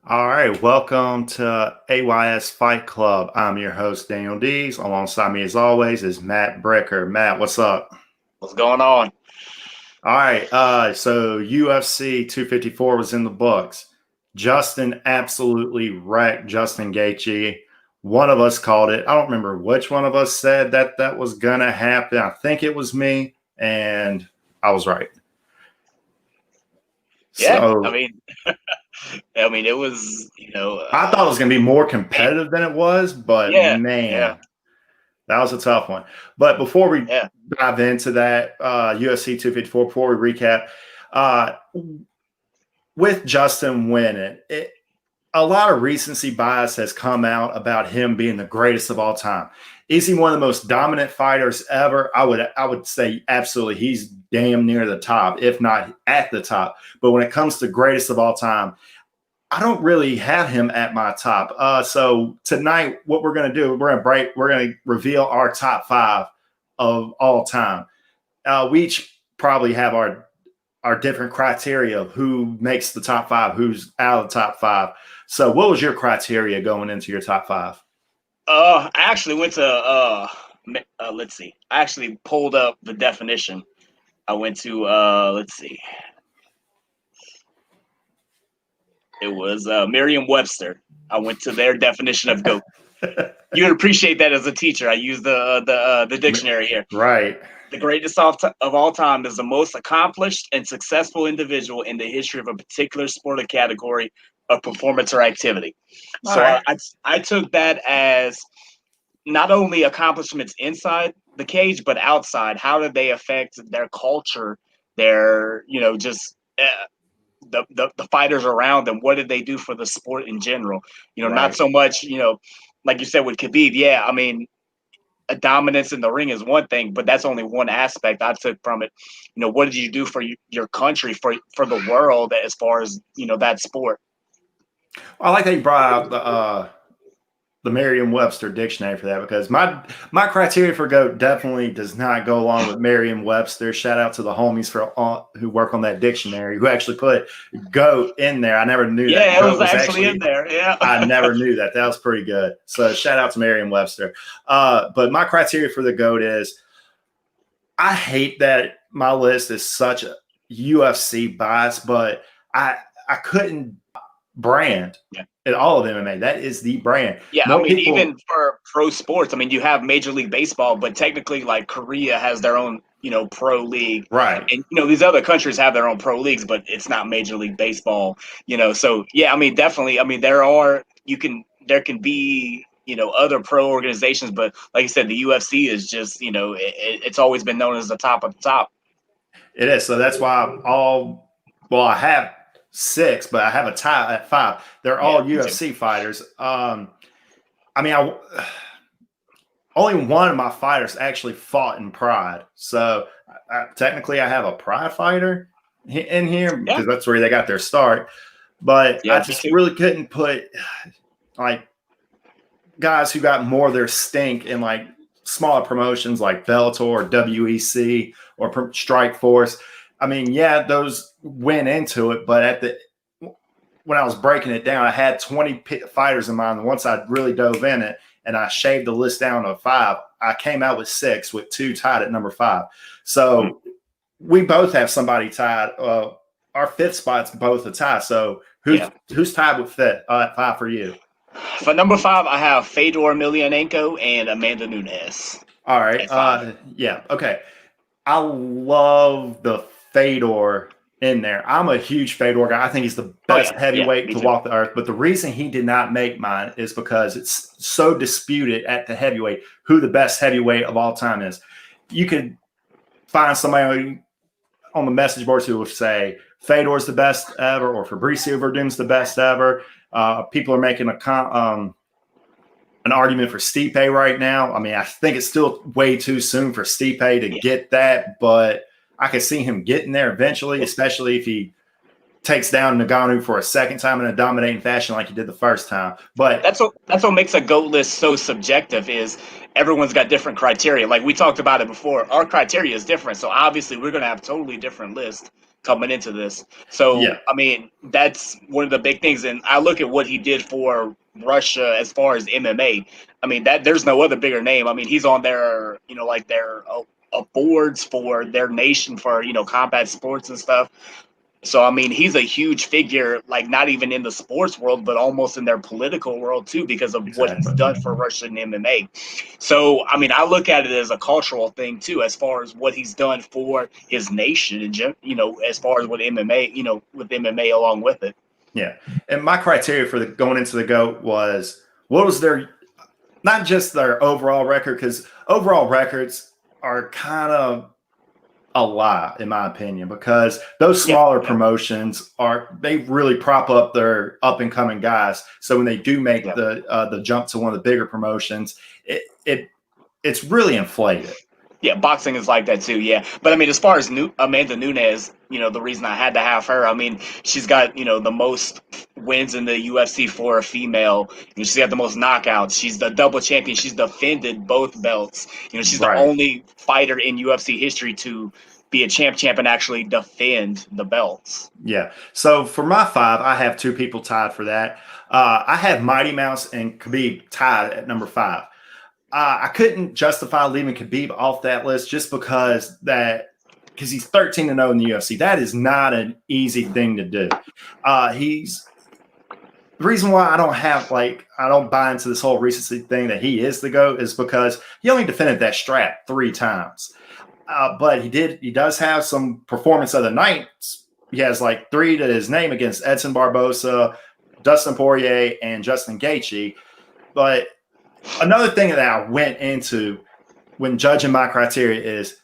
All right, welcome to AYS Fight Club. I'm your host, Daniel Dees. Alongside me, as always, is Matt Brecker. Matt, what's up? What's going on? All right, so UFC 254 was in the books. Justin absolutely wrecked Justin Gaethje. One of us called it. I don't remember which one of us said that was going to happen. I think it was me, and I was right. Yeah, So it was, I thought it was going to be more competitive than it was, but yeah, yeah, man, that was a tough one. But before we yeah. dive into that, UFC 254, before we recap, uh, with Justin winning, a lot of recency bias has come out about him being the greatest of all time. Is he one of the most dominant fighters ever? I would say absolutely. He's damn near the top, if not at the top. But when it comes to greatest of all time, I don't really have him at my top. So tonight, what we're going to do, we're going to reveal our top five of all time. We each probably have our different criteria of who makes the top five, who's out of the top five. So what was your criteria going into your top five? I actually went to let's see. I actually pulled up the definition. I went to let's see. It was Merriam-Webster. I went to their definition of GOAT. You would appreciate that as a teacher. I used the dictionary here. Right. The greatest of all time is the most accomplished and successful individual in the history of a particular sport or category of performance or activity. All So right. I took that as not only accomplishments inside the cage, but outside. How did they affect their culture, their, just the fighters around them? What did they do for the sport in general? Not Right. so much, like you said with Khabib. Yeah, I mean, a dominance in the ring is one thing, but that's only one aspect I took from it. What did you do for your country, for the world, as far as that sport? I like that you brought out the Merriam-Webster dictionary for that, because my criteria for GOAT definitely does not go along with Merriam-Webster. Shout out to the homies who work on that dictionary who actually put GOAT in there. I never knew that Yeah, it GOAT was was actually in actually. there. Yeah. I never knew that. That was pretty good. So shout out to Merriam-Webster. But my criteria for the GOAT is, I hate that my list is such a UFC bias, but I couldn't brand Yeah. at all of MMA. That is the brand. Yeah, I More mean, people. even for pro sports, I mean, you have Major League Baseball, but technically, like Korea has their own, pro league, Right. and these other countries have their own pro leagues, but it's not Major League Baseball, So yeah, I mean, definitely, I mean, there can be, other pro organizations, but like you said, the UFC is just, it's always been known as the top of the top. It is. So that's why I have six, but I have a tie at five. They're Yeah, all me too. UFC fighters. I mean, only one of my fighters actually fought in Pride. So technically, I have a Pride fighter in here Yeah, because that's where they got their start. But I yeah, me just too. really couldn't put like guys who got more of their stink in like smaller promotions like Bellator or WEC or Strike Force. I mean, yeah, those went into it, but when I was breaking it down, I had 20 fighters in mind. And once I really dove in it and I shaved the list down to five, I came out with six, with two tied at number five. Mm. So we both have somebody tied. Our fifth spot's both a tie. So Yeah. who's tied with fifth at five for you? For number five, I have Fedor Emelianenko and Amanda Nunes All right. at five. Yeah. Okay. I love the Fedor in there. I'm a huge Fedor guy. I think he's the Oh best yeah, yeah, heavyweight me to too. walk the earth. But the reason he did not make mine is because it's so disputed at the heavyweight who the best heavyweight of all time is. You could find somebody on the message boards who will say Fedor's the best ever or Fabricio Verdum's the best ever. People are making an argument for Stipe right now. I mean, I think it's still way too soon for Stipe to Yeah. get that, but I could see him getting there eventually, especially if he takes down Nagano for a second time in a dominating fashion like he did the first time. But That's what makes a GOAT list so subjective is everyone's got different criteria. Like we talked about it before, our criteria is different. So obviously we're gonna have totally different lists coming into this. So, Yeah, I mean, that's one of the big things. And I look at what he did for Russia as far as MMA. I mean, that there's no other bigger name. I mean, he's on their, like their boards for their nation for, combat sports and stuff. So, I mean, he's a huge figure, like not even in the sports world, but almost in their political world too, because of what he's exactly. done for Russian MMA. So, I mean, I look at it as a cultural thing too, as far as what he's done for his nation, and as far as with MMA, with MMA along with it. Yeah, and my criteria for going into the GOAT was what was their not just their overall record, because overall records are kind of a lie in my opinion, because those Yeah, smaller yeah, promotions they really prop up their up and coming guys. So when they do make yeah. the jump to one of the bigger promotions, it's really inflated. Yeah, boxing is like that too. Yeah, but I mean, as far as Amanda Nunes, the reason I had to have her, I mean, she's got the most wins in the UFC for a female. She's got the most knockouts. She's the double champion. She's defended both belts. She's the Right. only fighter in UFC history to be a champ and actually defend the belts. Yeah. So for my five, I have two people tied for that. I have Mighty Mouse and Khabib tied at number five. I couldn't justify leaving Khabib off that list just because he's 13-0 in the UFC. That is not an easy thing to do. He's the reason why I don't buy into this whole recency thing that he is the GOAT is because he only defended that strap 3 times. But he does have some performance of the night. He has like 3 to his name against Edson Barbosa, Dustin Poirier, and Justin Gaethje. But another thing that I went into when judging my criteria is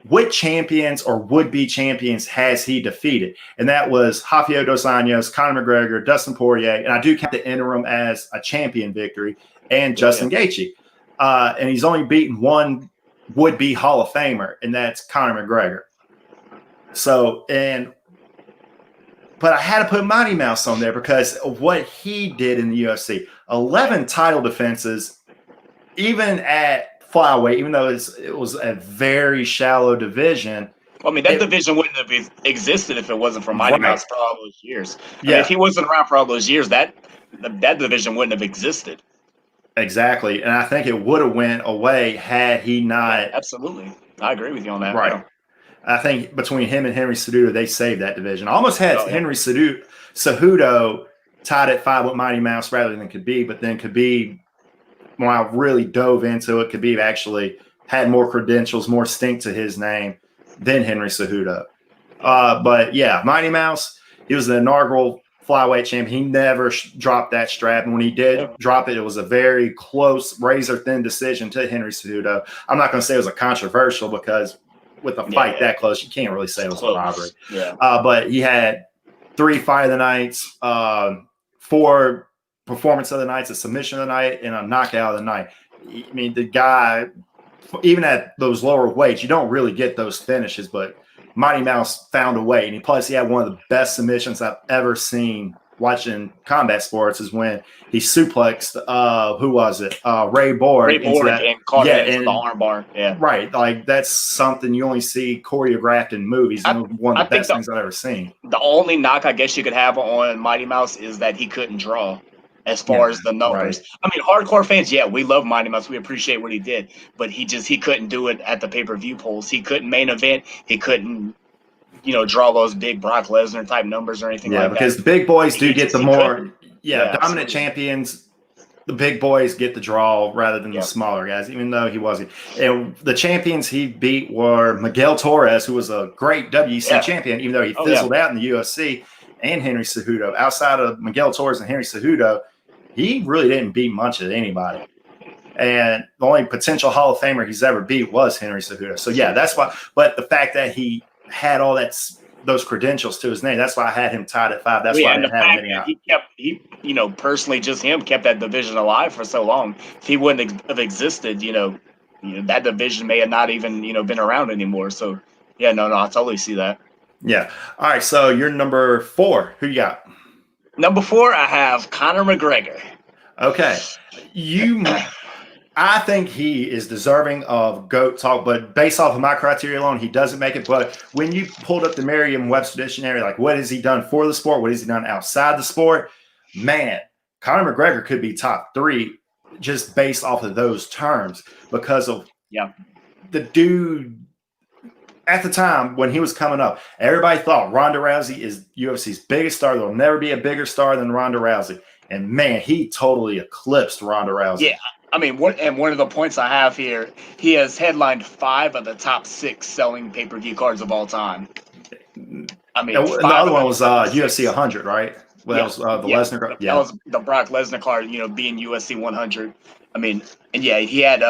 what champions or would-be champions has he defeated? And that was Rafael dos Anjos, Conor McGregor, Dustin Poirier, and I do count the interim as a champion victory, and Justin Gaethje. And he's only beaten one would-be Hall of Famer, and that's Conor McGregor. But I had to put Mighty Mouse on there because of what he did in the UFC. 11 title defenses, even at flyweight, even though it was a very shallow division. I mean, that division wouldn't have existed if it wasn't for Mighty Mouse for all those years. I mean, if he wasn't around for all those years, that division wouldn't have existed. Exactly. And I think it would have went away had he not. Yeah, absolutely. I agree with you on that. Right. Yeah. I think between him and Henry Cejudo, they saved that division. I almost had Henry Cejudo tied at 5 with Mighty Mouse rather than Khabib, but then Khabib, when I really dove into it, Khabib actually had more credentials, more stink to his name than Henry Cejudo. But yeah, Mighty Mouse, he was the inaugural flyweight champion. He never dropped that strap, and when he did drop it, it was a very close, razor-thin decision to Henry Cejudo. I'm not going to say it was a controversial because with a fight that close, you can't really say it was a robbery. Yeah. But he had 3 fight of the nights, 4 performance of the nights, a submission of the night, and a knockout of the night. I mean, the guy, even at those lower weights, you don't really get those finishes, but Mighty Mouse found a way. And he had one of the best submissions I've ever seen watching combat sports is when he suplexed, who was it? Ray Borg. And caught it into the arm bar. Yeah. Right. Like that's something you only see choreographed in movies. One of the best things I've ever seen. The only knock I guess you could have on Mighty Mouse is that he couldn't draw as far as the numbers. Right. I mean, hardcore fans, we love Mighty Mouse. We appreciate what he did, but he couldn't do it at the pay-per-view polls. He couldn't main event. He couldn't, draw those big Brock Lesnar type numbers or anything like that. Yeah, because the big boys do get the more dominant champions. The big boys get the draw rather than the smaller guys, even though he wasn't. And the champions he beat were Miguel Torres, who was a great WEC champion, even though he fizzled out in the UFC, and Henry Cejudo. Outside of Miguel Torres and Henry Cejudo, he really didn't beat much of anybody. And the only potential Hall of Famer he's ever beat was Henry Cejudo. So, that's why. But the fact that he had all those credentials to his name, that's why I had him tied at 5. That's why I didn't have him out. He personally, just him kept that division alive for so long. If he wouldn't have existed, that division may have not even, been around anymore. So, I totally see that. Yeah. All right. So you're number 4. Who you got? Number 4, I have Conor McGregor. Okay. I think he is deserving of GOAT talk, but based off of my criteria alone, he doesn't make it. But when you pulled up the Merriam-Webster dictionary, like what has he done for the sport? What has he done outside the sport? Man, Conor McGregor could be top 3 just based off of those terms because of the dude at the time when he was coming up. Everybody thought Ronda Rousey is UFC's biggest star. There'll never be a bigger star than Ronda Rousey. And man, he totally eclipsed Ronda Rousey. Yeah. I mean, one of the points I have here, he has headlined 5 of the top 6 selling pay-per-view cards of all time. I mean, the other one was UFC 100, right? Well, yeah, that was the Lesnar card. That was the Brock Lesnar card, being UFC 100. I mean, and yeah, he had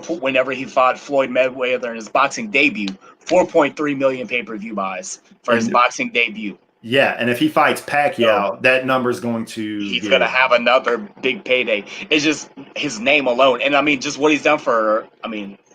whenever he fought Floyd Mayweather in his boxing debut, 4.3 million pay-per-view buys for his boxing debut. Yeah, and if he fights Pacquiao, that number is going to... He's going to have another big payday. It's just his name alone. And, I mean, just what he's done for,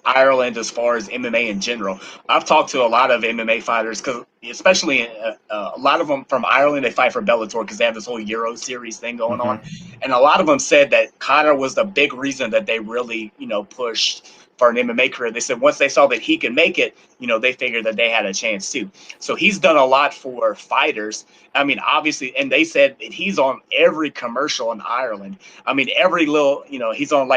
Ireland as far as MMA in general. I've talked to a lot of MMA fighters, because especially a lot of them from Ireland, they fight for Bellator because they have this whole Euro series thing going on. And a lot of them said that Conor was the big reason that they really, pushed for an MMA career. They said once they saw that he could make it, they figured that they had a chance too. So he's done a lot for fighters. I mean, obviously, and they said that he's on every commercial in Ireland. I mean, every little, he's on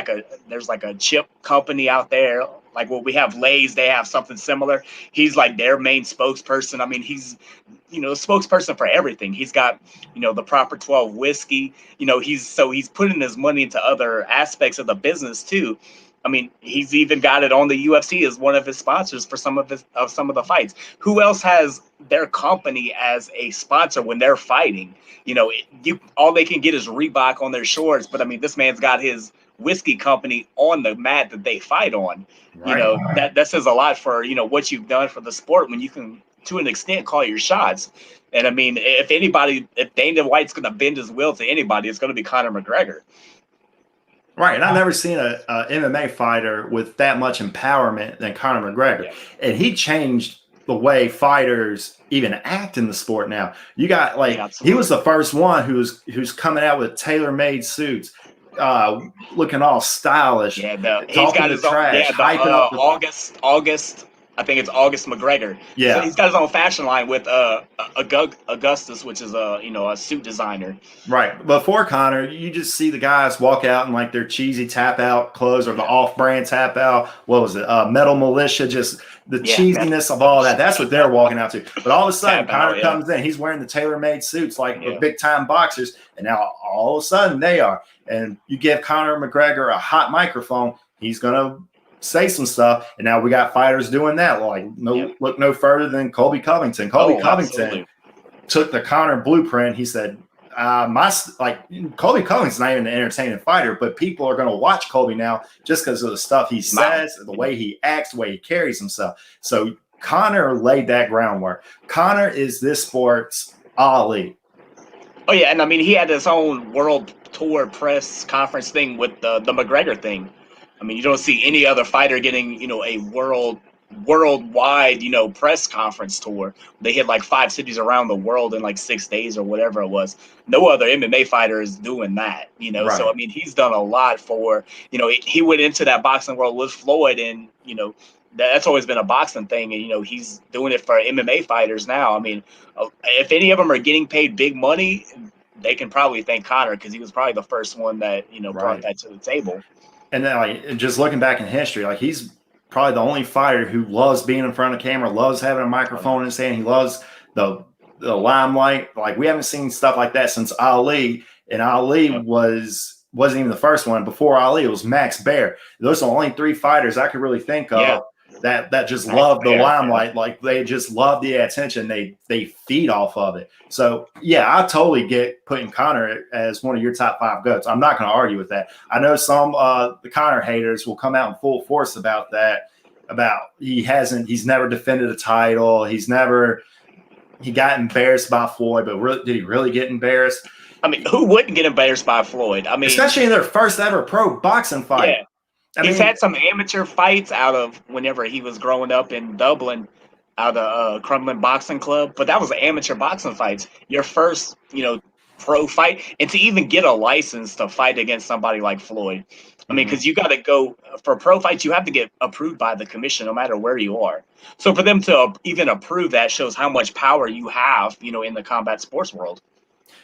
there's like a chip company out there. Like we have Lay's, they have something similar. He's like their main spokesperson. I mean, he's, a spokesperson for everything. He's got, the Proper 12 whiskey. He's putting his money into other aspects of the business too. I mean, he's even got it on the UFC as one of his sponsors for some of the fights. Who else has their company as a sponsor when they're fighting? All they can get is Reebok on their shorts, but I mean, this man's got his whiskey company on the mat that they fight on. Right. That says a lot for what you've done for the sport when you can, to an extent, call your shots. And I mean, if Dana White's going to bend his will to anybody, it's going to be Conor McGregor. Right, and I've never seen a MMA fighter with that much empowerment than Conor McGregor. Yeah. And he changed the way fighters even act in the sport now. You got he was the first one who's coming out with tailor-made suits, looking all stylish. Yeah, he's got his trash, own. Yeah, hyping up August. I think it's August McGregor. Yeah, so he's got his own fashion line with Augustus, which is a suit designer. Right. Before Conor, you just see the guys walk out in like their cheesy tap out clothes or the off-brand tap out. What was it? Metal Militia. Just the cheesiness of all that. That's what they're walking out to. But all of a sudden, Conor comes in. He's wearing the tailor-made suits like the big-time boxers, and now all of a sudden they are. And you give Conor McGregor a hot microphone, he's gonna say some stuff, and now we got fighters doing that. Look no further than Colby Covington. Colby Covington took the Conor blueprint. He said, Colby Covington's not even an entertaining fighter, but people are going to watch Colby now just because of the stuff he says, the way he acts, the way he carries himself. So Conor laid that groundwork. Conor is this sport's Ali. Oh yeah, and I mean he had his own world tour press conference thing with the McGregor thing. I mean, you don't see any other fighter getting, a worldwide, press conference tour. They hit like 5 cities around the world in like 6 days or whatever it was. No other MMA fighter is doing that, Right. So, I mean, he's done a lot for, he went into that boxing world with Floyd and, that's always been a boxing thing. And, he's doing it for MMA fighters now. I mean, if any of them are getting paid big money, they can probably thank Conor because he was probably the first one that, brought that to the table. And then, just looking back in history, he's probably the only fighter who loves being in front of camera, loves having a microphone in his hand. He loves the limelight. We haven't seen stuff like that since Ali. And Ali wasn't even the first one. Before Ali, it was Max Baer. Those are the only 3 fighters I could really think of that just love the limelight. They just love the attention. They feed off of it. So I totally get putting Conor as one of your top 5 GOATs. I'm not going to argue with that. I know some the Conor haters will come out in full force about that. He's never defended a title. He got embarrassed by Floyd, but did he really get embarrassed? I mean, who wouldn't get embarrassed by Floyd? I mean, especially in their first ever pro boxing fight. Yeah. He's had some amateur fights out of whenever he was growing up in Dublin, out of Crumlin Boxing Club, but that was amateur boxing fights. Your first, pro fight, and to even get a license to fight against somebody like Floyd. I mean, because you got to go for pro fights, you have to get approved by the commission, no matter where you are. So for them to even approve that shows how much power you have, in the combat sports world.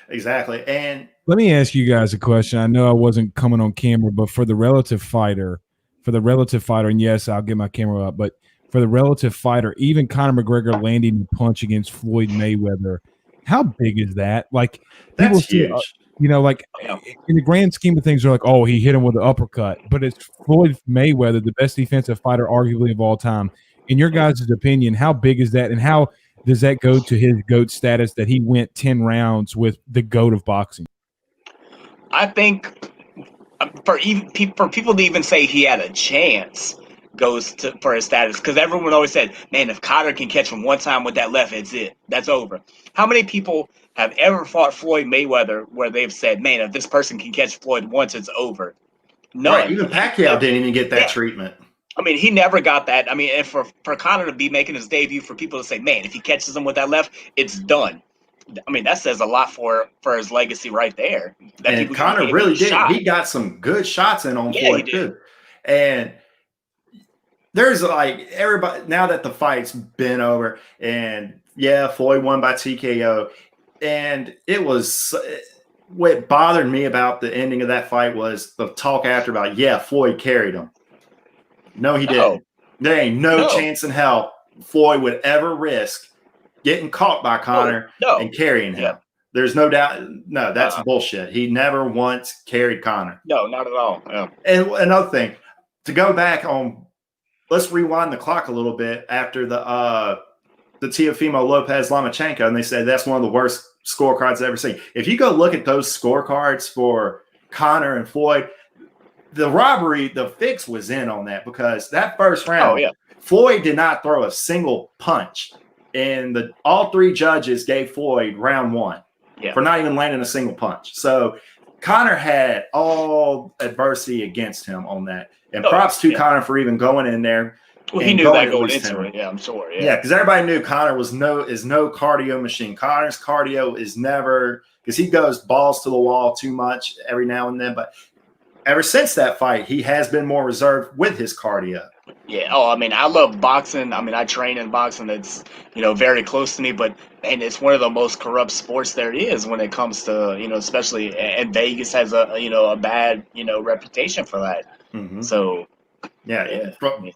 Exactly. And let me ask you guys a question. I know I wasn't coming on camera, but for the relative fighter, and yes, I'll get my camera up, but for the relative fighter, even Conor McGregor landing a punch against Floyd Mayweather, how big is that? Like, people that's see, huge. Like in the grand scheme of things, they're like, oh, he hit him with an uppercut, but it's Floyd Mayweather, the best defensive fighter arguably of all time. In your guys' opinion, how big is that, and how does that go to his GOAT status that he went 10 rounds with the GOAT of boxing? I think for people to even say he had a chance goes to for his status, because everyone always said, man, if Conor can catch him one time with that left, it's it. That's over. How many people have ever fought Floyd Mayweather where they've said, man, if this person can catch Floyd once, it's over? None. Right, even Pacquiao didn't even get that treatment. I mean, he never got that. I mean, and for Conor to be making his debut, for people to say, man, if he catches him with that left, it's done. I mean, that says a lot for his legacy right there. And Conor really did. He got some good shots in on Floyd too. And there's like everybody, now that the fight's been over, and yeah, Floyd won by TKO, and it was what bothered me about the ending of that fight was the talk after about, yeah, Floyd carried him. No, he didn't. There ain't no chance in hell Floyd would ever risk getting caught by Conor and carrying him. There's no doubt. No, that's bullshit. He never once carried Conor. No, not at all. Yeah. And another thing, to go back on, let's rewind the clock a little bit after the Teofimo Lopez Lomachenko, and they said that's one of the worst scorecards I've ever seen. If you go look at those scorecards for Conor and Floyd, the robbery, the fix was in on that, because that first round, Floyd did not throw a single punch, and all three judges gave Floyd round one for not even landing a single punch. So Conor had all adversity against him on that, and props to Conor for even going in there. Well, he knew that going into it. Yeah, I'm sure. Yeah, because everybody knew Conor is no cardio machine. Conor's cardio is never, because he goes balls to the wall too much every now and then, but ever since that fight, he has been more reserved with his cardio. Yeah. Oh, I mean, I love boxing. I mean, I train in boxing. It's, very close to me, but man, it's one of the most corrupt sports there is when it comes to, especially, and Vegas has a bad, reputation for that. Mm-hmm. So,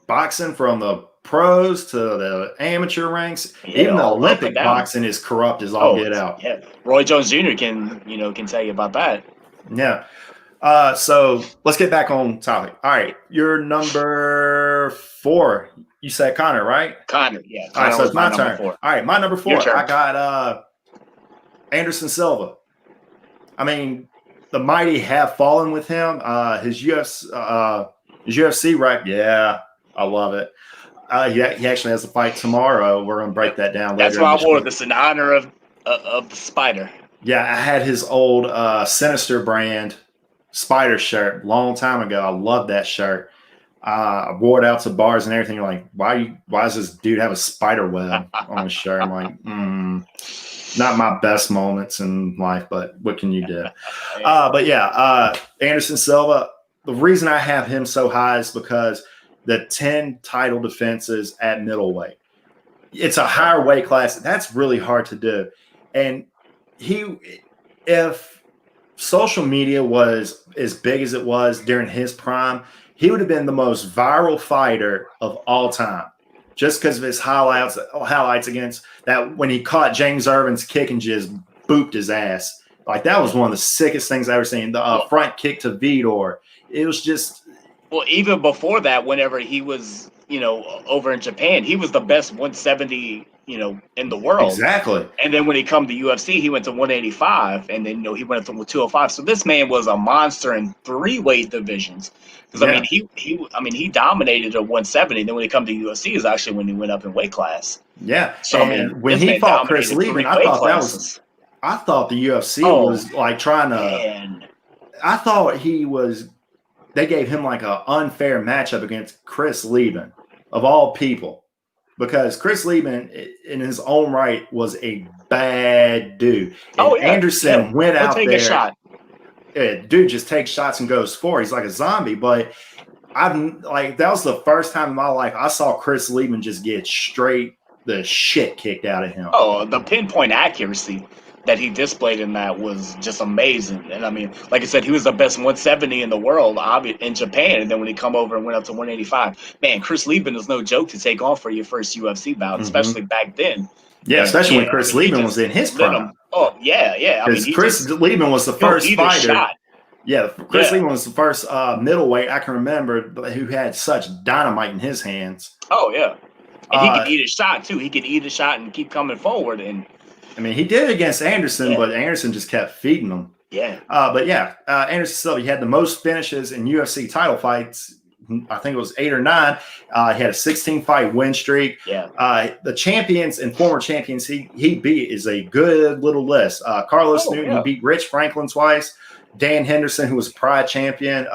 boxing from the pros to the amateur ranks, even the Olympic boxing is corrupt as all get out. Yeah. Roy Jones Jr. can tell you about that. Yeah. So let's get back on topic. All right, you're number 4. You said Conor, right? Conor, yeah. All right, so it's my turn. 4. All right, my number 4. I got Anderson Silva. I mean, the mighty have fallen with him. His UFC right? Yeah, I love it. He actually has a fight tomorrow. We're gonna break that down later. That's why I wore this in honor of the Spider. Yeah, I had his old Sinister brand Spider shirt long time ago. I love that shirt. I wore it out to bars and everything. Like, why does this dude have a spider web on his shirt? I'm like, not my best moments in life, but what can you do? But yeah, Anderson Silva, the reason I have him so high is because the 10 title defenses at middleweight. It's a higher weight class. That's really hard to do. And if social media was as big as it was during his prime, he would have been the most viral fighter of all time, just because of his highlights against that when he caught James Irvin's kick and just booped his ass. Like, that was one of the sickest things I've ever seen. The front kick to Vidor. It was just. Well, even before that, whenever he was, over in Japan, he was the best 170, in the world. Exactly. And then when he come to UFC, he went to 185, and then he went to 205. So this man was a monster in 3 weight divisions. Because he dominated at 170. Then when he come to UFC is actually when he went up in weight class. Yeah. So when he fought Chris Lieben, I thought the UFC was like trying to. Man. I thought they gave him like an unfair matchup against Chris Lieben, of all people. because Chris Lieben, in his own right, was a bad dude. And Oh yeah, Anderson went he'll out take there. a shot. Dude just takes shots and goes forward. He's like a zombie. But that was the first time in my life I saw Chris Lieben just get straight the shit kicked out of him. Oh, the pinpoint accuracy that he displayed in that was just amazing. And I mean, like I said, he was the best 170 in the world in Japan. And then when he come over and went up to 185, man, Chris Lieben is no joke to take on for your first UFC bout, especially back then. Yeah, and, especially when Chris Lieben was in his prime. Oh, yeah. I mean, Chris Lieben was the first fighter. Shot. Yeah, Chris Lieben was the first middleweight I can remember who had such dynamite in his hands. Oh, yeah. And he could eat a shot, too. He could eat a shot and keep coming forward. And I mean, he did it against Anderson, but Anderson just kept feeding him. Yeah. Anderson Silva, he had the most finishes in UFC title fights. I think it was 8 or 9. He had a 16-fight win streak. Yeah. The champions and former champions he beat is a good little list. Carlos Newton, he beat Rich Franklin twice. Dan Henderson, who was a Pride champion.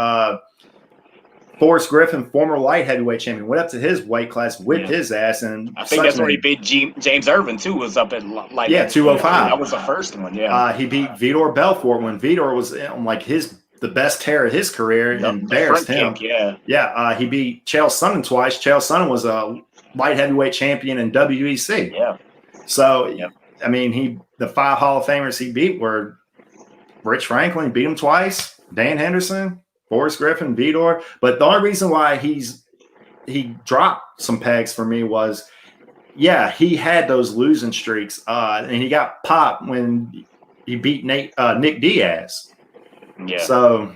Forrest Griffin, former light heavyweight champion, went up to his weight class, whipped his ass, and I think that's where he beat James Irvin too. Was up at 205. That was the first one. Yeah. He beat Vitor Belfort when Vitor was on the best tear of his career and embarrassed him. Kick, he beat Chael Sonnen twice. Chael Sonnen was a light heavyweight champion in WEC. Yeah. So I mean, the 5 Hall of Famers he beat were Rich Franklin, beat him twice. Dan Henderson. Forrest Griffin, Vitor. But the only reason why he dropped some pegs for me was, he had those losing streaks, and he got popped when he beat Nick Diaz. Yeah. So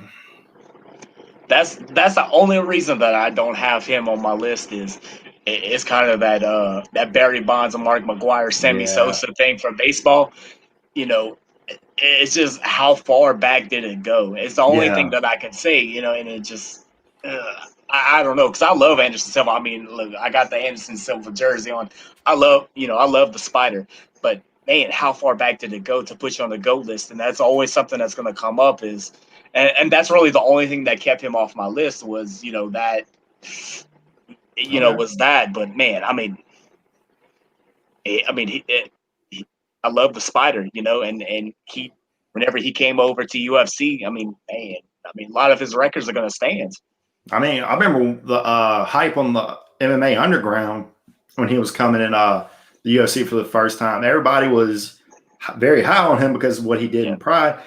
that's the only reason that I don't have him on my list is it's kind of that Barry Bonds and Mark McGwire Sammy Sosa thing from baseball. You know, it's just how far back did it go? It's the only thing that I can say, and it just, I don't know, because I love Anderson Silva. I mean, look, I got the Anderson Silva jersey on. I love the Spider, but man, how far back did it go to put you on the GOAT list? And that's always something that's going to come up and that's really the only thing that kept him off my list was, that, was that. But man, I love the Spider, and he, whenever he came over to UFC, a lot of his records are going to stand. I mean, I remember the hype on the MMA Underground when he was coming in the UFC for the first time. Everybody was very high on him because of what he did in Pride.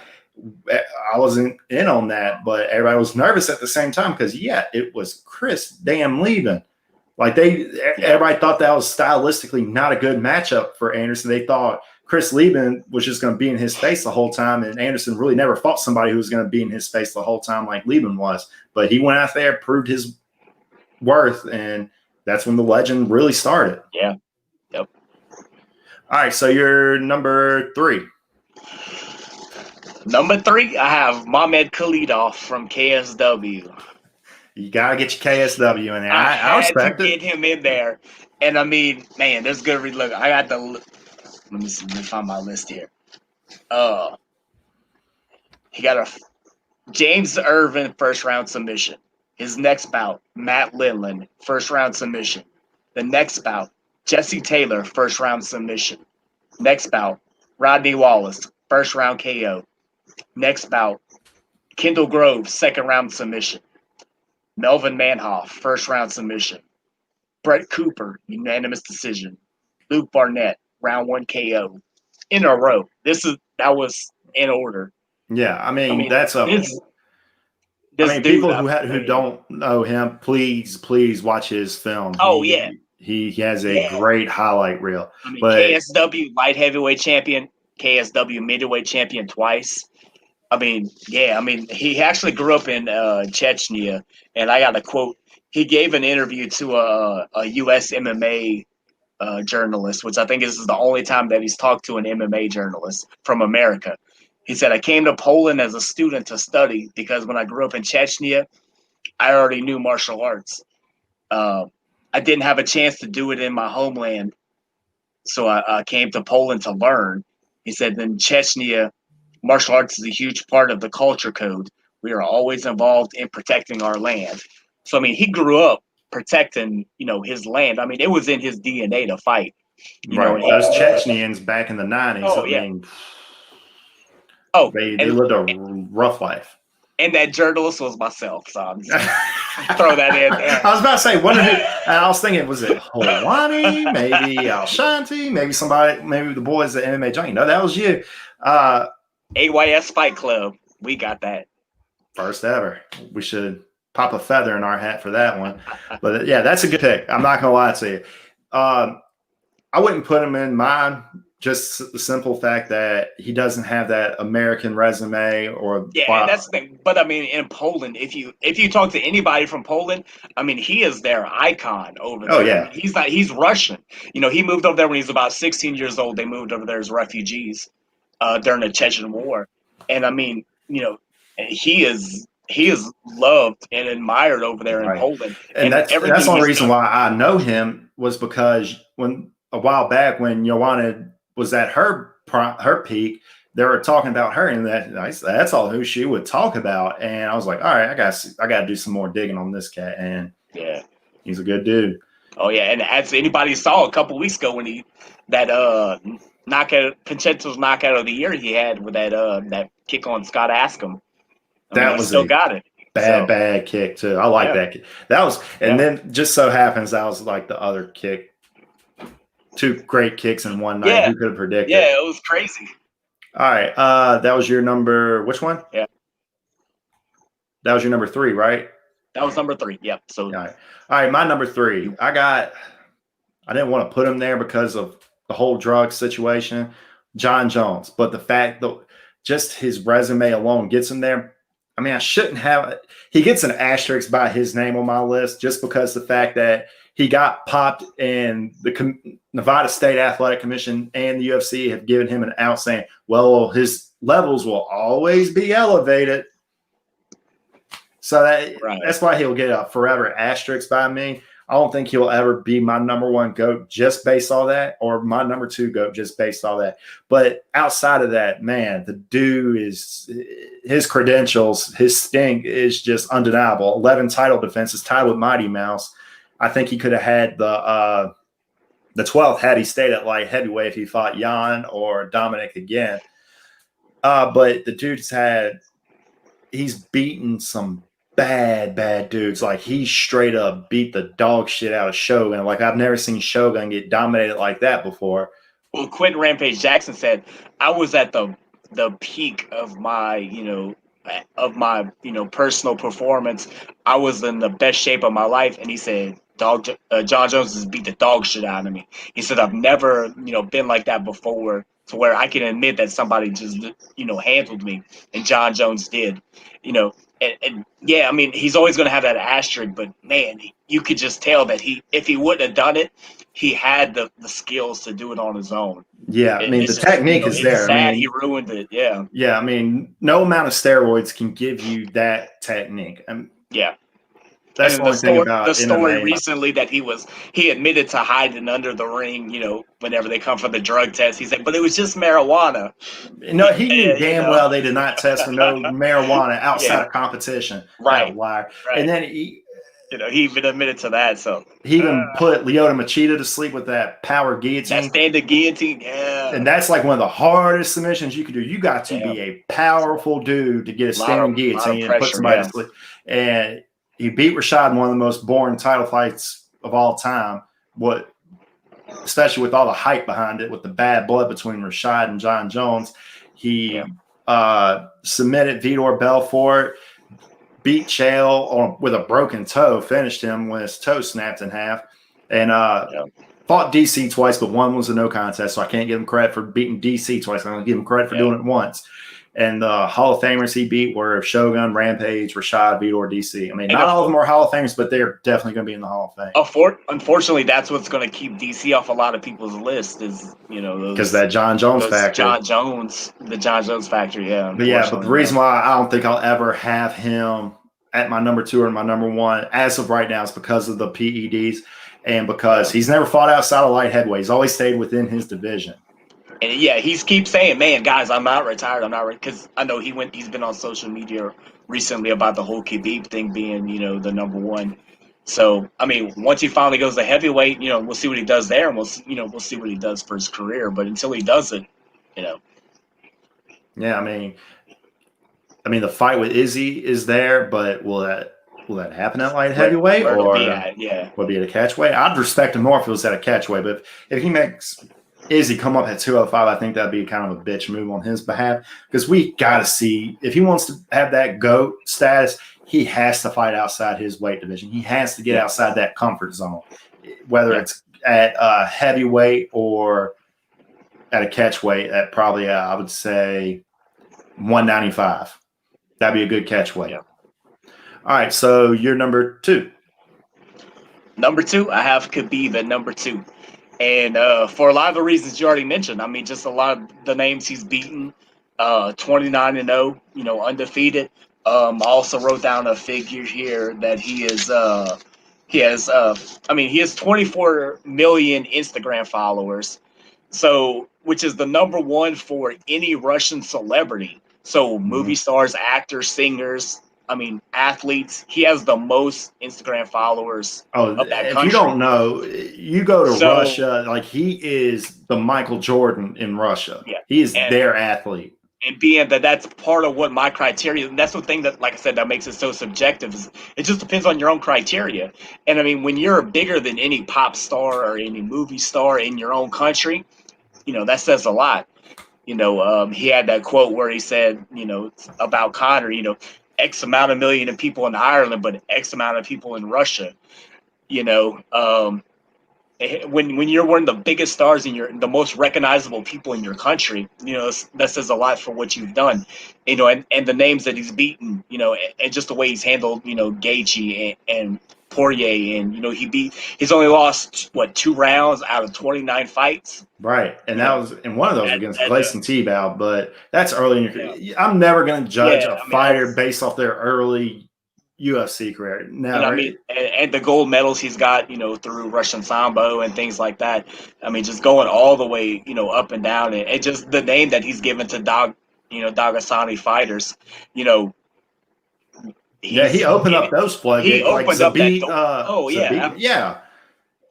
I wasn't in on that, but everybody was nervous at the same time because, it was Chris damn Lieben. Everybody thought that was stylistically not a good matchup for Anderson. They thought Chris Lieben was just going to be in his face the whole time, and Anderson really never fought somebody who was going to be in his face the whole time like Lieben was. But he went out there, proved his worth, and that's when the legend really started. Yeah. Yep. All right, so you're number 3. Number 3, I have Mamed Khalidov from KSW. You got to get your KSW in there. I respect get him in there. And I mean, man, there's good read. Look, I got the. Let me see. Let me find my list here. He got a James Irvin first round submission. His next bout, Matt Lindland, first round submission. The next bout, Jesse Taylor, first round submission. Next bout, Rodney Wallace, first round KO. Next bout, Kendall Grove, second round submission. Melvin Manhoff, first round submission. Brett Cooper, unanimous decision. Luke Barnett, round 1 KO. In a row. That was in order. Yeah, I mean that's a. People who don't know him, please watch his film. He has a great highlight reel. KSW light heavyweight champion, KSW middleweight champion twice. He actually grew up in Chechnya, and I got a quote. He gave an interview to a U.S. MMA journalist, which I think this is the only time that he's talked to an MMA journalist from America. He said, I came to Poland as a student to study because when I grew up in Chechnya, I already knew martial arts. I didn't have a chance to do it in my homeland, so I came to Poland to learn. He said, in Chechnya, martial arts is a huge part of the culture code. We are always involved in protecting our land. So, he grew up protecting, his land. I mean, it was in his DNA to fight. Right. Those Chechens back in the 90s, Oh, I yeah. mean, Oh, they lived a rough life. And that journalist was myself, so I'm just throw that in there. I was about to say, I was thinking, was it Hawani, maybe Alshanti, maybe the boys at MMA Junkie? No, that was you. AYS Fight Club, we got that. First ever. We should pop a feather in our hat for that one. But yeah, that's a good pick. I'm not going to lie to you. I wouldn't put him in mine. Just the simple fact that he doesn't have that American resume or and that's the thing. But I mean, in Poland, if you talk to anybody from Poland, I mean, he is their icon over there. Oh yeah, I mean, he's Russian. He moved over there when he was about 16 years old. They moved over there as refugees during the Chechen War, and I mean, he is loved and admired over there in Poland. And that's the only reason why I know him was because a while back when Joanna was at her peak, they were talking about her, and that's all who she would talk about. And I was like, all right, I got to do some more digging on this cat, and yeah, he's a good dude. Oh yeah, and as anybody saw a couple weeks ago when Conchetta's knockout of the year he had with that kick on Scott Askham. That was still got it. Bad kick too. I like that kick. That was, and then just so happens that was like the other kick. 2 great kicks in one night. Who could have predicted? Yeah, it was crazy. All right. That was your number. Which one? Yeah. That was your number 3, right? That was number 3. Yep. So all right. My number 3. I didn't want to put him there because of the whole drug situation, John Jones. But the fact that just his resume alone gets him there. I mean, I shouldn't have it. He gets an asterisk by his name on my list just because the fact that he got popped and the Nevada State Athletic Commission and the UFC have given him an out saying, well, his levels will always be elevated. So that's why he'll get a forever asterisk by me. I don't think he'll ever be my number 1 GOAT just based on that, or my number 2 GOAT just based on that. But outside of that, man, the dude his credentials, his stink is just undeniable. 11 title defenses, tied with Mighty Mouse. I think he could have had the 12th had he stayed at light heavyweight if he fought Jan or Dominic again. But the dude's he's beaten some bad dudes. Like he straight up beat the dog shit out of Shogun. Like I've never seen Shogun get dominated like that before. Well, Quentin Rampage Jackson said, I was at the peak of my, personal performance. I was in the best shape of my life. And he said, John Jones has beat the dog shit out of me. He said, I've never, been like that before to where I can admit that somebody just, handled me. And John Jones did, And yeah, I mean, he's always going to have that asterisk, but man, you could just tell that if he wouldn't have done it, he had the skills to do it on his own. Yeah, I mean, the technique is there. Sad, I mean, he ruined it. Yeah. Yeah, I mean, no amount of steroids can give you that technique. Yeah. That's the only thing about the story MMA. Recently that he admitted to hiding under the ring, whenever they come for the drug test. He said, but it was just marijuana. No, he knew damn well they did not test for no marijuana outside of competition. Right. Right. And then he even admitted to that. So he even put Lyoto Machida to sleep with that power guillotine. That standing guillotine, yeah. And that's like one of the hardest submissions you can do. You got to be a powerful dude to get a standing guillotine and put somebody to sleep. And he beat Rashad in one of the most boring title fights of all time. Especially with all the hype behind it, with the bad blood between Rashad and John Jones. He submitted Vitor Belfort, beat Chael with a broken toe, finished him when his toe snapped in half, and fought DC twice, but one was a no contest, so I can't give him credit for beating DC twice. I'm going to give him credit for doing it once. And the Hall of Famers he beat were Shogun, Rampage, Rashad, Vitor, DC. I mean, not all of them are Hall of Famers, but they're definitely going to be in the Hall of Fame. Unfortunately, that's what's going to keep DC off a lot of people's list is, because that John Jones factor. The John Jones factor, yeah. But the reason why I don't think I'll ever have him at my number 2 or my number 1 as of right now is because of the PEDs and because he's never fought outside of light heavyweight. He's always stayed within his division. And he keeps saying, man, guys, I'm not retired. Because I know he's been on social media recently about the whole Khabib thing being, the number 1 So, I mean, once he finally goes to heavyweight, we'll see what he does there, and we'll see what he does for his career. But until he does it, Yeah, I mean, the fight with Izzy is there, but will that happen at light heavyweight, where or be at, yeah, will it be at a catchweight? I'd respect him more if it was at a catchweight, but if he makes Izzy come up at 205, I think that'd be kind of a bitch move on his behalf, because we got to see if he wants to have that GOAT status, he has to fight outside his weight division. He has to get outside that comfort zone, whether it's at heavyweight or at a catchweight at probably, I would say, 195. That'd be a good catchweight. Yeah. All right, so you're number 2. Number 2, I have Khabib at number 2. And for a lot of the reasons you already mentioned, I mean, just a lot of the names he's beaten, 29-0, undefeated. I also wrote down a figure here that he has 24 million Instagram followers. So, which is the number one for any Russian celebrity. So, movie stars, actors, singers, athletes. He has the most Instagram followers of that country. If you don't know, you go to Russia, like he is the Michael Jordan in Russia. Yeah. He is their athlete. And being that's part of what my criteria, and that's the thing that, like I said, that makes it so subjective, is it just depends on your own criteria. And I mean, when you're bigger than any pop star or any movie star in your own country, that says a lot. He had that quote where he said, about Conor, X amount of million of people in Ireland, but X amount of people in Russia. When you're one of the biggest stars and the most recognizable people in your country, that says a lot for what you've done. And the names that he's beaten, and just the way he's handled, Gaethje and Poirier, and he's only lost 2 rounds out of 29 fights. Right, and one of those against Gleison Tebow, but that's early in your career. I'm never going to judge a fighter based off their early UFC career. Never. And the gold medals he's got, through Russian Sambo and things like that. Just going all the way, up and down, and just the name that he's given to Dagestani fighters, he opened up those floodgates. He opened up that door. Yeah.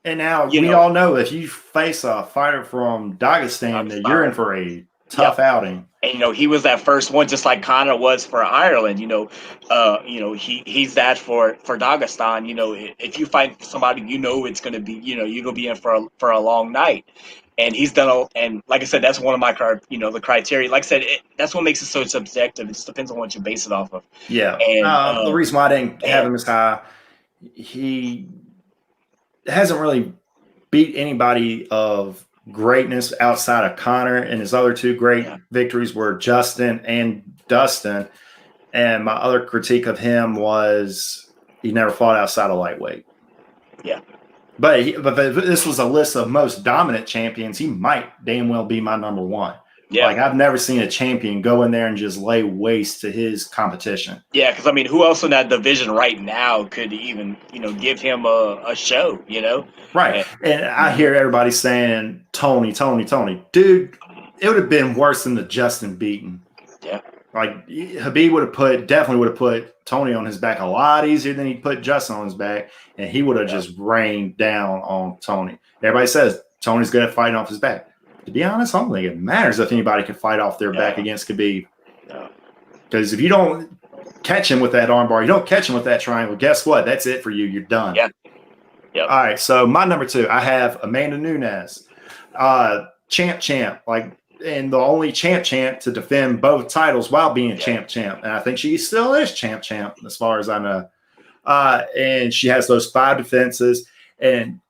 And now we all know if you face a fighter from Dagestan, that you're in for a tough outing. And he was that first one, just like Conor was for Ireland. He's that for Dagestan. If you fight somebody, it's going to be, you're going to be in for a long night. And he's done, and like I said, that's one of my the criteria. Like I said, that's what makes it so subjective. It just depends on what you base it off of. Yeah. And the reason why I didn't have him as high, he hasn't really beat anybody of greatness outside of Conor, and his other 2 great victories were Justin and Dustin. And my other critique of him was he never fought outside of lightweight. Yeah. But if this was a list of most dominant champions, he might damn well be my number 1. Yeah. Like, I've never seen a champion go in there and just lay waste to his competition. Yeah, because, who else in that division right now could even, give him a show, Right. And I hear everybody saying, Tony. Dude, it would have been worse than the Justin beating. Yeah. Like, Khabib definitely would have put Tony on his back a lot easier than he put Justin on his back, and he would have just rained down on Tony. Everybody says Tony's good at fighting off his back. To be honest, I don't think it matters if anybody can fight off their back against Khabib. Because if you don't catch him with that armbar, you don't catch him with that triangle, guess what? That's it for you. You're done. Yeah. Yep. All right, so my number 2, I have Amanda Nunes. Champ. And the only champ to defend both titles while being champ. And I think she still is champ as far as I know. And she has those 5 defenses. And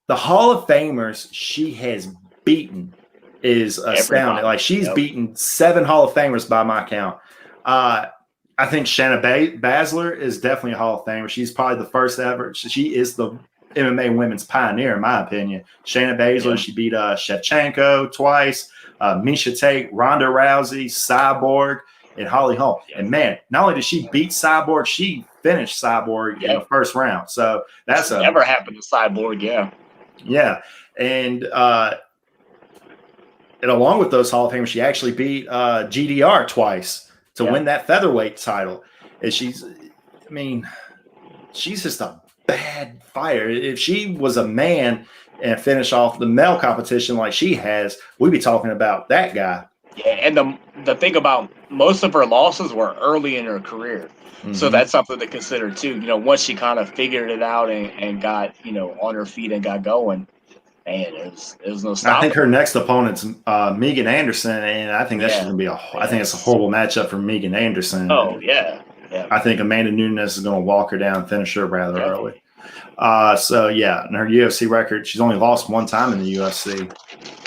the Hall of Famers she has beaten is astounding. Like, she's beaten 7 Hall of Famers by my count. I think Shanna Baszler is definitely a Hall of Famer. She's probably the first ever. She is the MMA women's pioneer, in my opinion. Shanna Baszler, she beat Shevchenko twice. Miesha Tate, Ronda Rousey, Cyborg, and Holly Holm. And man, not only did she beat Cyborg, she finished Cyborg in the first round. So that's never happened to Cyborg. Yeah. And along with those Hall of Famers, she actually beat GDR twice to win that featherweight title. And she's just a bad fighter. If she was a man and finished off the male competition like she has, we'd be talking about that guy. Yeah, and the thing about most of her losses were early in her career. So that's something to consider too. Once she kind of figured it out and got, on her feet and got going, man, it was no stopping. I think her next opponent's Megan Anderson, and I think that's going to be I think it's a horrible matchup for Megan Anderson. Oh, yeah. I think Amanda Nunes is going to walk her down and finish her rather early. So, yeah, in her UFC record, she's only lost one time in the UFC.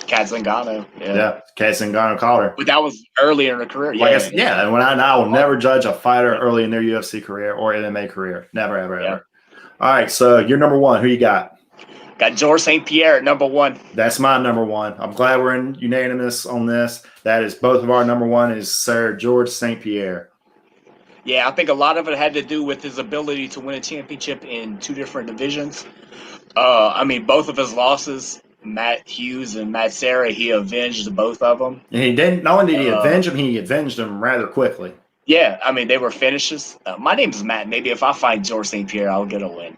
Kat Zingano. Yeah, Kat Zingano caught her. But that was early in her career. And I will never judge a fighter early in their UFC career or MMA career. Never, ever, ever. All right, so you're number one. Who you got? Got George St. Pierre at number one. That's my number one. I'm glad we're in unanimous on this. That is both of our number one is Sir George St. Pierre. Yeah, I think a lot of it had to do with his ability to win a championship in two different divisions. Both of his losses, Matt Hughes and Matt Serra, he avenged both of them. And he didn't. Not only did he avenge them, he avenged them rather quickly. Yeah, they were finishes. My name is Matt. Maybe if I fight George St. Pierre, I'll get a win.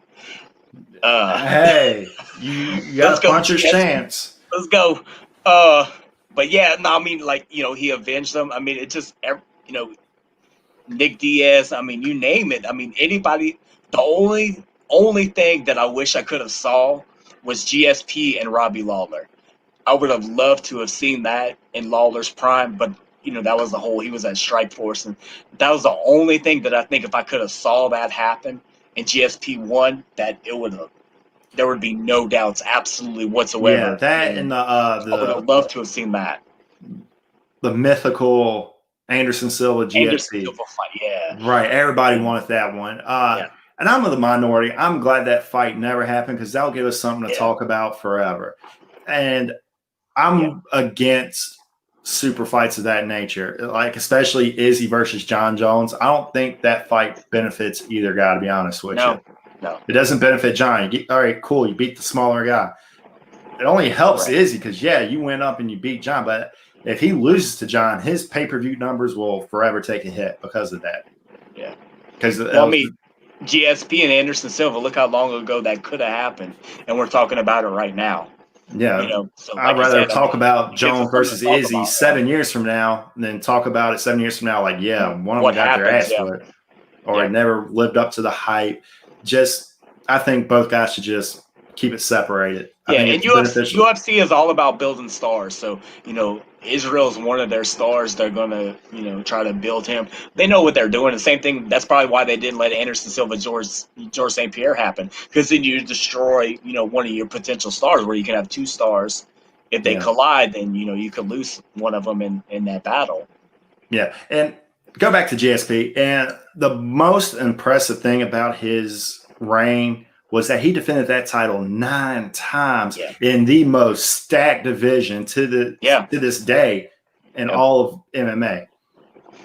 Hey, you got a puncher's chance. Let's go. But yeah, no, he avenged them. It just, Nick Diaz. You name it. Anybody. The only thing that I wish I could have saw was GSP and Robbie Lawler. I would have loved to have seen that in Lawler's prime, but that was he was at Strikeforce, and that was the only thing that I think if I could have saw that happen and GSP won, that there would be no doubts absolutely whatsoever. Yeah, that and I would have loved to have seen that. The mythical Anderson Silva GSP. Anderson Silva fight, yeah. Right, everybody wanted that one. And I'm of the minority. I'm glad that fight never happened because that'll give us something to talk about forever. And I'm against super fights of that nature, like especially Izzy versus John Jones. I don't think that fight benefits either guy, to be honest with you. No. It doesn't benefit John. All right, cool. You beat the smaller guy. It only helps Izzy because, you went up and you beat John. But if he loses to John, his pay-per-view numbers will forever take a hit because of that. Yeah. Because GSP and Anderson Silva, look how long ago that could have happened. And we're talking about it right now. Yeah. I'd rather talk about Jones versus Izzy 7 years from now than talk about it 7 years from now. Like, one of them got their ass whipped or it never lived up to the hype. I think both guys should just keep it separated. And UFC is all about building stars. So, Israel's one of their stars. They're going to, try to build him. They know what they're doing. The same thing, that's probably why they didn't let Anderson Silva, George St. Pierre happen. Because then you destroy, one of your potential stars where you can have two stars. If they collide, then, you could lose one of them in that battle. Yeah. And go back to GSP. And the most impressive thing about his reign was that he defended that title 9 times in the most stacked division to this day in all of MMA.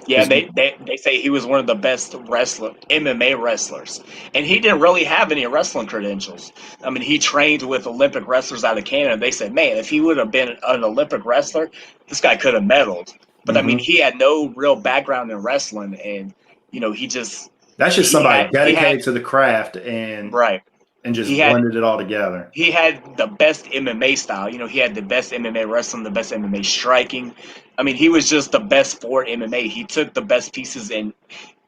Yeah, they say he was one of the best MMA wrestlers. And he didn't really have any wrestling credentials. He trained with Olympic wrestlers out of Canada. They said, man, if he would have been an Olympic wrestler, this guy could have medaled. But, he had no real background in wrestling. And, he just – that's just somebody dedicated to the craft and just blended it all together. He had the best MMA style. He had the best MMA wrestling, the best MMA striking. He was just the best for MMA. He took the best pieces and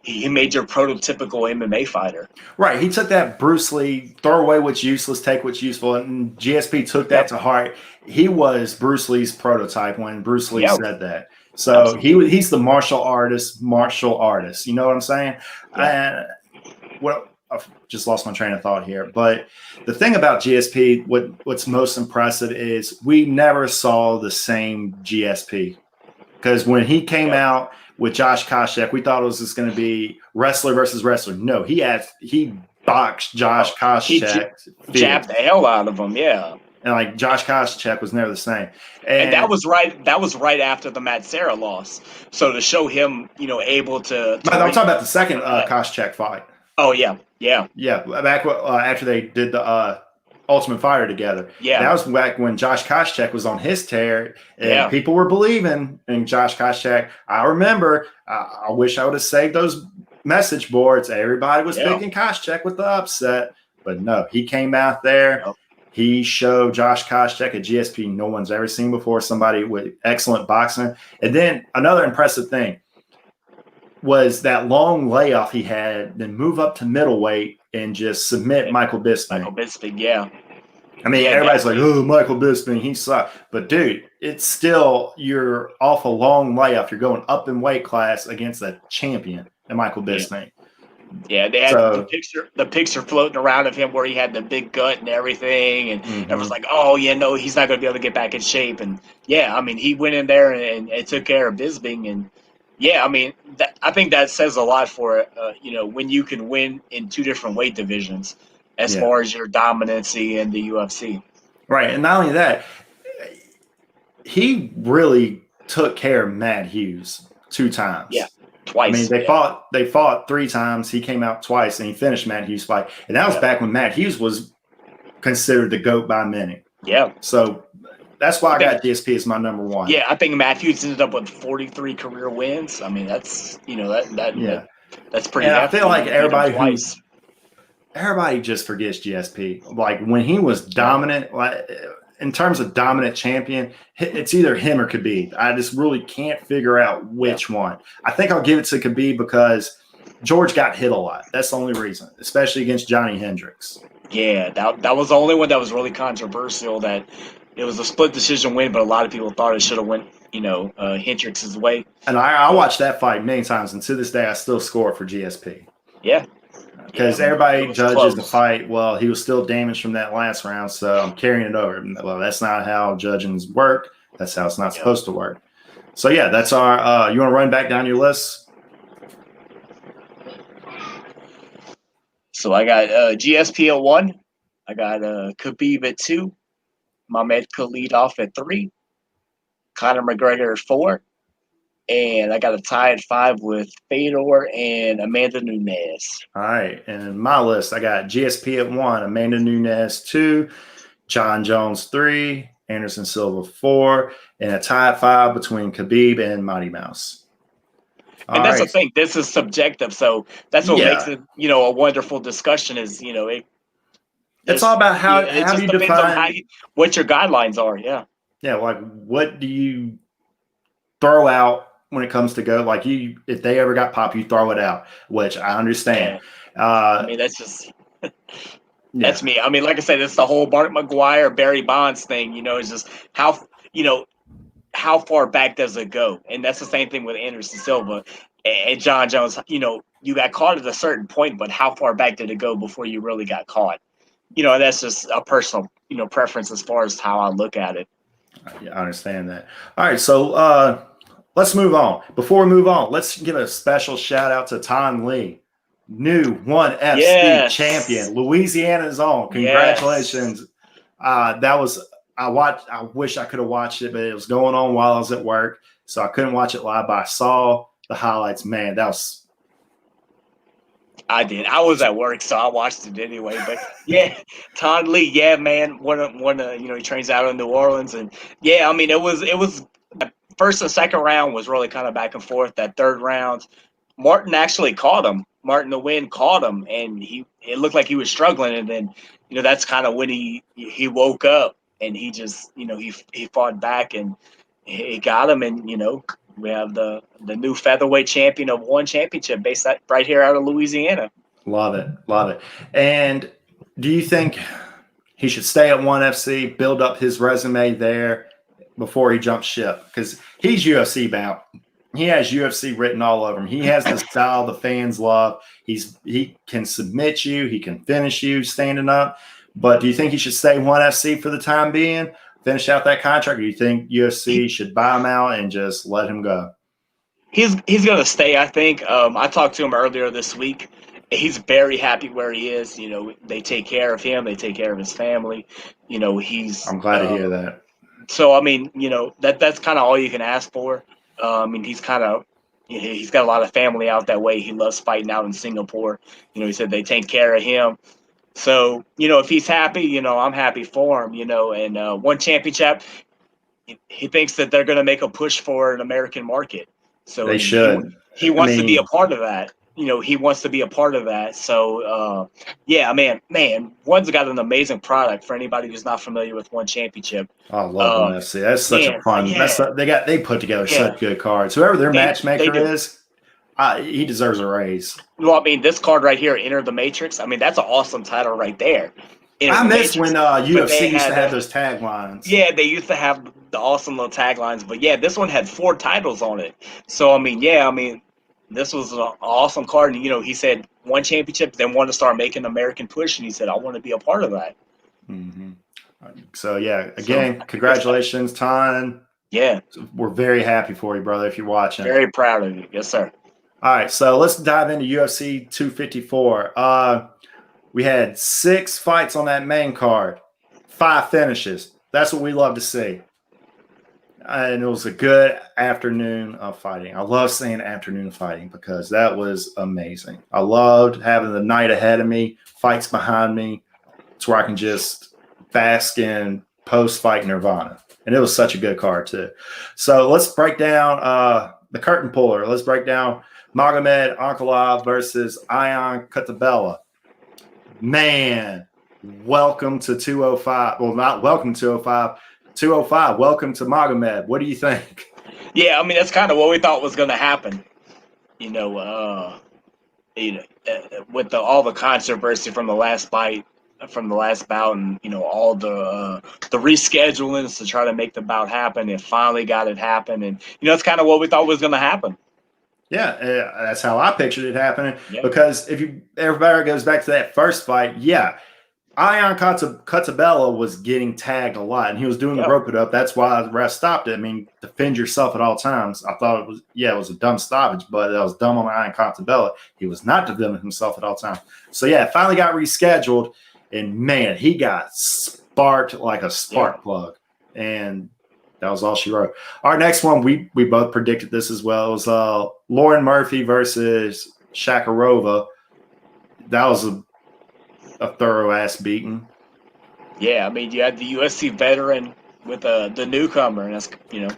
he made your prototypical MMA fighter. Right. He took that Bruce Lee, throw away what's useless, take what's useful. And GSP took that to heart. He was Bruce Lee's prototype when Bruce Lee said that. So he's the martial artist. You know what I'm saying? Yeah. I've just lost my train of thought here. But the thing about GSP, what's most impressive is we never saw the same GSP. Because when he came out with Josh Koscheck, we thought it was just going to be wrestler versus wrestler. No, he boxed Josh Koscheck. He jabbed the hell out of him, And Josh Koscheck was never the same. And that was right after the Matt Serra loss. So to show him, able to I'm talking about the second Koscheck fight. Oh, yeah. Back after they did the Ultimate Fighter together. Yeah. That was back when Josh Koscheck was on his tear, and people were believing in Josh Koscheck. I remember, I wish I would have saved those message boards. Everybody was picking Koscheck with the upset. But no, he came out there. Yep. He showed Josh Koscheck, a GSP no one's ever seen before, somebody with excellent boxing. And then another impressive thing was that long layoff he had, then move up to middleweight and just submit Michael Bisping. Michael Bisping, yeah. I mean, everybody's like, oh, Michael Bisping, he sucked. But, dude, it's still, you're off a long layoff. You're going up in weight class against a champion, and Michael Bisping. Yeah, they had the picture floating around of him where he had the big gut and everything, and everyone's like, "Oh, yeah, no, he's not going to be able to get back in shape." And yeah, I mean, he went in there and took care of Bisping, and yeah, I mean, I think that says a lot for when you can win in two different weight divisions, as far as your dominancy in the UFC. Right, and not only that, he really took care of Matt Hughes 2 times. Yeah. Twice. I mean, they fought 3 times. He came out twice, and he finished Matt Hughes' fight. And that was back when Matt Hughes was considered the GOAT by many. Yeah. So that's why I got GSP as my number 1. Yeah, I think Matt Hughes ended up with 43 career wins. I mean, that's that's pretty. And I feel like everybody just forgets GSP. Like when he was dominant, like in terms of dominant champion, it's either him or Khabib. I just really can't figure out which one. I think I'll give it to Khabib because George got hit a lot. That's the only reason, especially against Johnny Hendricks. Yeah, that was the only one that was really controversial. That it was a split decision win, but a lot of people thought it should have went, Hendricks' way. And I watched that fight many times, and to this day, I still score for GSP. Yeah. Because everybody judges the fight. Well, he was still damaged from that last round, so I'm carrying it over. Well, that's not how judgings work. That's how it's not supposed to work. So, yeah, that's our you want to run back down your list? So I got GSP at 1. I got Khabib at 2. Mamed Khalid at 3. Conor McGregor at 4. And I got a tie at 5 with Fedor and Amanda Nunes. All right. And in my list, I got GSP at 1, Amanda Nunes 2, John Jones 3, Anderson Silva 4, and a tie at 5 between Khabib and Mighty Mouse. And that's the thing. This is subjective. So that's what makes it, a wonderful discussion is, it's all about how you define what your guidelines are. Yeah. Yeah. Like what do you throw out when it comes to go, like if they ever got popped, you throw it out, which I understand. Yeah. I mean, that's just that's me. I mean, like I said, it's the whole Mark McGuire, Barry Bonds thing. It's just how far back does it go? And that's the same thing with Anderson Silva and John Jones. You got caught at a certain point, but how far back did it go before you really got caught? That's just a personal preference as far as how I look at it. Yeah, I understand that. All right, so let's move on. Before we move on, let's give a special shout out to Ton Lee, new ONE FC champion, Louisiana's own. Congratulations! Yes. I wish I could have watched it, but it was going on while I was at work, so I couldn't watch it live. But I saw the highlights. Man, that was. I did. I was at work, so I watched it anyway. But yeah, Ton Lee, yeah, man, he trains out in New Orleans, and yeah, I mean, it was. First and second round was really kind of back and forth. That third round, Martin actually caught him. Martin the Wind caught him, and it looked like he was struggling. And then, that's kind of when he woke up and he just, he fought back and he got him. And, we have the new featherweight champion of ONE Championship based right here out of Louisiana. Love it. And do you think he should stay at ONE FC, build up his resume there before he jumps ship? Because he's UFC bound. He has UFC written all over him. He has the style the fans love. He can submit you. He can finish you standing up. But do you think he should stay ONE FC for the time being, finish out that contract? Or do you think UFC should buy him out and just let him go? He's going to stay, I think. I talked to him earlier this week. He's very happy where he is. They take care of him. They take care of his family. I'm glad to hear that. So, I mean, that's kind of all you can ask for. I mean, he's got a lot of family out that way. He loves fighting out in Singapore. He said they take care of him. So, if he's happy, I'm happy for him, and ONE Championship, he thinks that they're going to make a push for an American market. So they should. He wants to be a part of that. he wants to be a part of that. So, yeah, man, One's got an amazing product for anybody who's not familiar with One Championship. I love One FC. That's such a fun. They put together such good cards. Whoever their matchmaker is, he deserves a raise. Well, I mean, this card right here, Enter the Matrix. I mean, that's an awesome title right there. I miss when UFC used to have those taglines. Yeah, they used to have the awesome little taglines. But yeah, this one had 4 titles on it. So I mean, this was an awesome card. And he said One Championship, then wanted to start making an American push, and he said, I want to be a part of that. Mm-hmm. So yeah, again, congratulations, Ton. Yeah, we're very happy for you, brother. If you're watching, very proud of you. Yes, sir. All right, so let's dive into UFC 254. We had 6 fights on that main card, 5 finishes. That's what we love to see. And it was a good afternoon of fighting. I love seeing afternoon fighting because that was amazing. I loved having the night ahead of me, fights behind me, to where I can just bask in post-fight nirvana. And it was such a good card too. So let's break down the curtain puller. Let's break down Magomed Ankalaev versus Ion Cutelaba. Man, welcome to 205. Well, not welcome to 205. 205. Welcome to Magomed. What do you think? Yeah, I mean that's kind of what we thought was going to happen. With all the controversy from the last fight, from the last bout, and all the reschedulings to try to make the bout happen. It finally got it happen, and it's kind of what we thought was going to happen. Yeah, that's how I pictured it happening. Yep. Because if everybody goes back to that first fight, Ion Cutelaba was getting tagged a lot, and he was doing the rope it up. That's why the ref stopped it. I mean, defend yourself at all times. I thought it was a dumb stoppage, but that was dumb on Ion Cutelaba. He was not defending himself at all times. So it finally got rescheduled, and man, he got sparked like a spark plug, and that was all she wrote. Our next one, we both predicted this as well. It was Lauren Murphy versus Shakarova. That was a thorough ass beating. Yeah, I mean, you had the UFC veteran with the newcomer, and that's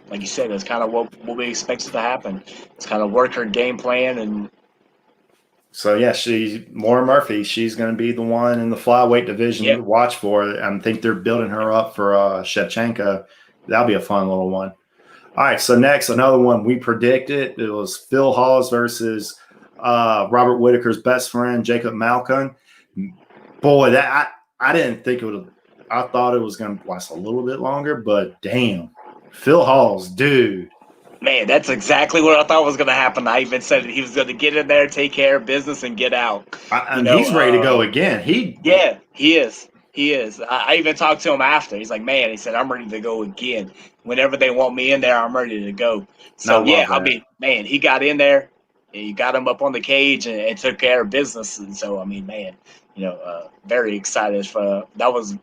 like you said, that's kind of what we expected to happen. It's kind of work her game plan, and so Lauren Murphy, she's going to be the one in the flyweight division to watch for. I think they're building her up for Shevchenko. That'll be a fun little one. All right, so next, another one we predicted. It was Phil Hawes versus Robert Whittaker's best friend, Jacob Malcolm. Boy, that I didn't think it would. I thought it was going to last a little bit longer, but damn, Phil Hawes, dude. Man, that's exactly what I thought was going to happen. I even said he was going to get in there, take care of business, and get out. He's ready to go again. He is. He is. I even talked to him after. He's like, man, he said, I'm ready to go again. Whenever they want me in there, I'm ready to go. So, I mean, man, he got in there. He got him up on the cage and took care of business. And so, I mean, man, very excited for that was,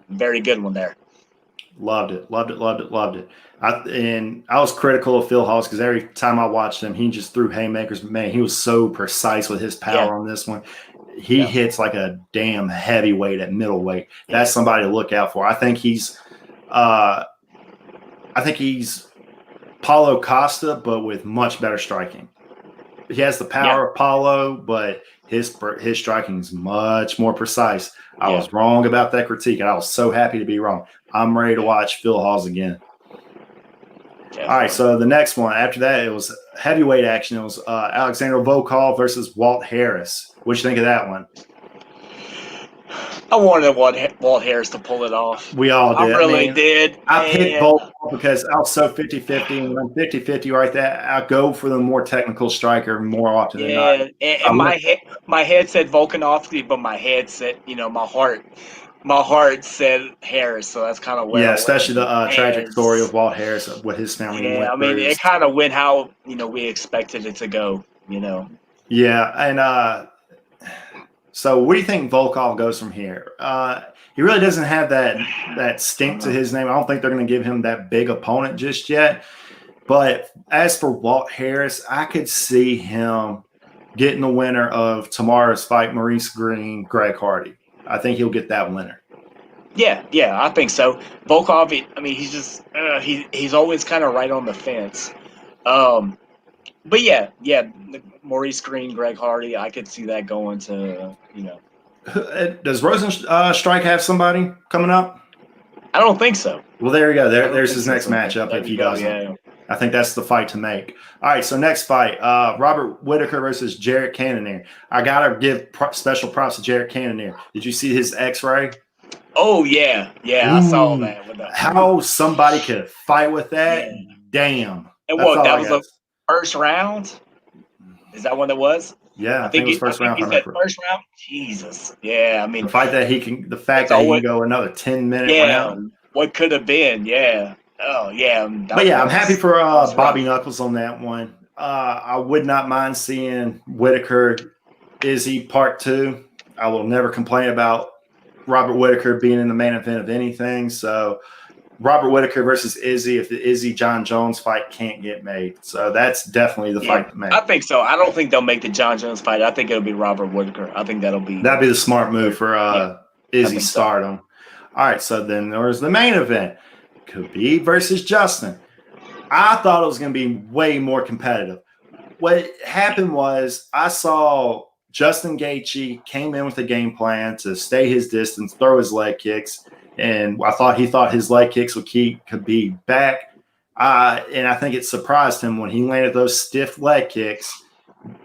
very good one there. Loved it. I was critical of Phil Hawes because every time I watched him, he just threw haymakers. Man, he was so precise with his power on this one. He hits like a damn heavyweight at middleweight. That's somebody to look out for. I think he's Paulo Costa, but with much better striking. He has the power of Paulo, but his striking is much more precise. I was wrong about that critique, and I was so happy to be wrong. I'm ready to watch Phil Hawes again. All right, so the next one after that, it was heavyweight action. It was Alexander Volkov versus Walt Harris. What'd you think of that one? I wanted Walt Harris to pull it off. We all did. I really did. I picked Volkov because I was so 50-50. And when I'm 50-50 right there, I go for the more technical striker more often than not. And my head said Volkanovski, but my head said, my heart said Harris, so that's kind of where. Yeah, especially the tragic story of Walt Harris, what his family went through. I mean, it kind of went how we expected it to go. Yeah, and so what do you think Volkov goes from here? He really doesn't have that stink to his name. I don't think they're going to give him that big opponent just yet. But as for Walt Harris, I could see him getting the winner of tomorrow's fight, Maurice Green, Greg Hardy. I think he'll get that winner. Yeah, I think so. Volkov, I mean, he's just he's always kind of right on the fence. But yeah, Maurice Green, Greg Hardy, I could see that going to, Does Rosenstrike have somebody coming up? I don't think so. Well, there you go. There's his next So. matchup There if you he go, doesn't. yeah. I think that's the fight to make. All right, so next fight, Robert Whitaker versus Jarrett Cannonier. I got to give special props to Jarrett Cannonier. Did you see his x-ray? Oh, yeah. I saw that. How somebody could fight with that, damn. And That's all that I was got. the first round? Is that what it was? Yeah, I think it was first round. He said first round? Jesus. Yeah, I mean. The fact that he can go another 10-minute round. What could have been, yeah. Oh, yeah. But yeah, I'm happy for Bobby Knuckles on that one. I would not mind seeing Whitaker, Izzy part 2. I will never complain about Robert Whitaker being in the main event of anything. So Robert Whitaker versus Izzy, if the Izzy John Jones fight can't get made. So that's definitely the fight to make. I think so. I don't think they'll make the John Jones fight. I think it'll be Robert Whitaker. I think that'd be the smart move for Izzy stardom. All right, so then there's the main event. Khabib versus Justin. I thought it was going to be way more competitive. What happened was I saw Justin Gaethje came in with a game plan to stay his distance, throw his leg kicks, and he thought his leg kicks would keep Khabib back. And I think it surprised him when he landed those stiff leg kicks.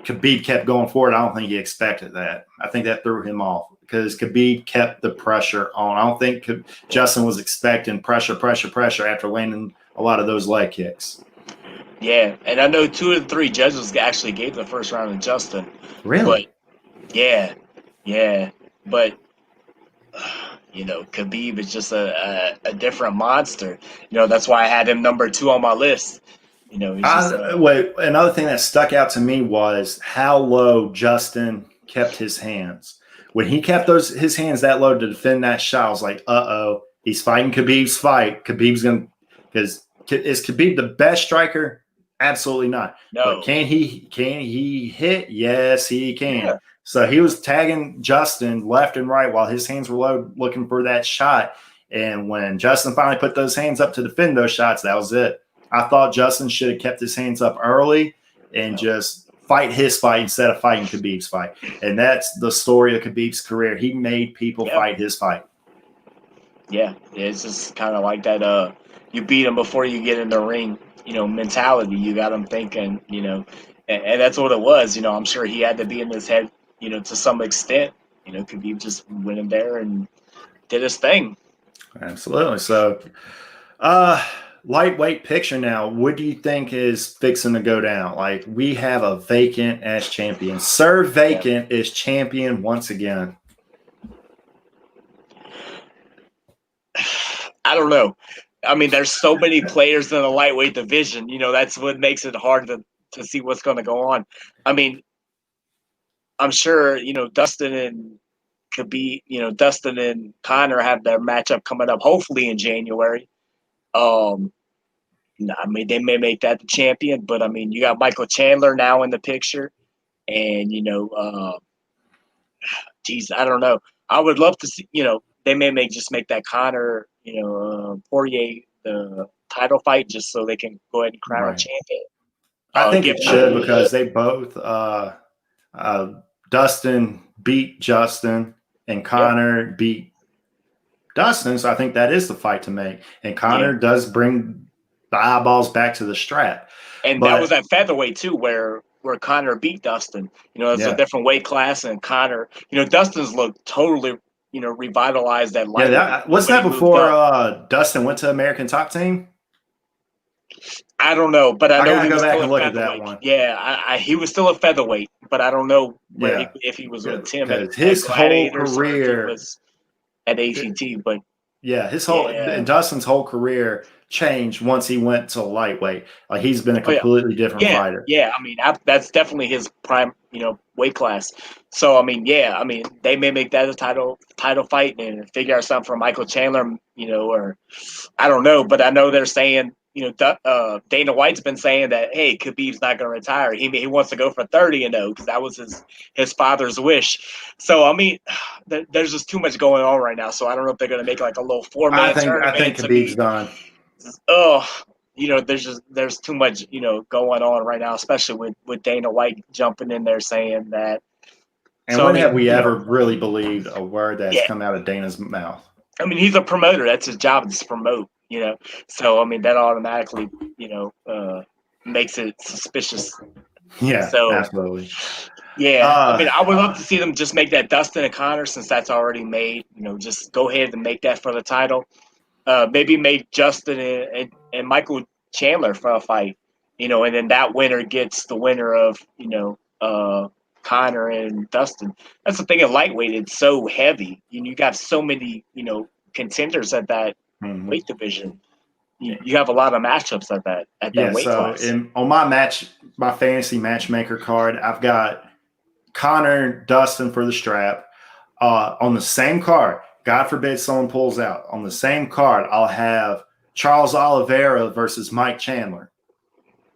Khabib kept going forward. I don't think he expected that. I think that threw him off because Khabib kept the pressure on. I don't think Justin was expecting pressure after landing a lot of those leg kicks. Yeah, and I know 2 of the 3 judges actually gave the first round to Justin. Really? But, yeah. But, Khabib is just a different monster. That's why I had him number 2 on my list. Another thing that stuck out to me was how low Justin kept his hands. When he kept his hands that low to defend that shot, I was like, uh-oh, he's fighting Khabib's fight. Khabib's going to – because is Khabib the best striker? Absolutely not. No. But can he hit? Yes, he can. Yeah. So he was tagging Justin left and right while his hands were low looking for that shot. And when Justin finally put those hands up to defend those shots, that was it. I thought Justin should have kept his hands up early and just fight his fight instead of fighting Khabib's fight. And that's the story of Khabib's career. He made people fight his fight. Yeah, it's just kind of like that you beat him before you get in the ring, mentality. You got him thinking, and that's what it was. I'm sure he had to be in his head, to some extent. Khabib just went in there and did his thing. Absolutely. So, lightweight picture now. What do you think is fixing to go down? Like, we have a vacant as champion. Sir Vacant is champion once again. I don't know. I mean, there's so many players in the lightweight division. That's what makes it hard to see what's going to go on. I mean, I'm sure, Dustin and Khabib, Dustin and Conor have their matchup coming up, hopefully in January. I mean, they may make that the champion, but I mean, you got Michael Chandler now in the picture, and I don't know. I would love to see. They may make that Conor, Poirier the title fight just so they can go ahead and crown a champion. I think it should because they both Dustin beat Justin and Conor beat Dustin, so I think that is the fight to make. And Conor does bring the eyeballs back to the strap. And that was at featherweight too, where Conor beat Dustin. It's a different weight class, and Conor, Dustin's looked totally, revitalized that light. Yeah, wasn't that before Dustin went to American Top Team? I don't know, but I know gotta he go was back still and a look at featherweight. that one. Yeah, he was still a featherweight, but I don't know if he was with Tim at his whole Gladiators career was at ACT, but and Dustin's whole career changed once he went to lightweight. Like, he's been a completely different fighter. Yeah, I mean, that's definitely his prime, weight class. So I mean, they may make that a title fight and figure out something for Michael Chandler, or I don't know, but I know they're saying, Dana White's been saying that, hey, Khabib's not going to retire. He wants to go for 30-0 because that was his father's wish. So I mean, there's just too much going on right now. So I don't know if they're going to make like a little 4-man tournament. I think Khabib's done. Oh, there's too much, going on right now, especially with Dana White jumping in there saying that. And So, when I mean, have we ever really believed a word that's yeah, come out of Dana's mouth? I mean, he's a promoter. That's his job, is to promote, So, I mean, that automatically, makes it suspicious. Yeah, So, absolutely. yeah, I mean, I would love to see them just make that Dustin and Connor, since that's already made. Just go ahead and make that for the title. Maybe make Justin and Michael Chandler for a fight, and then that winner gets the winner of, Connor and Dustin. That's the thing in lightweight; it's so heavy. You got so many, contenders at that weight division. You have a lot of matchups at that weight So class. on my fantasy matchmaker card, I've got Connor and Dustin for the strap. On the same card, God forbid someone pulls out. On the same card, I'll have Charles Oliveira versus Mike Chandler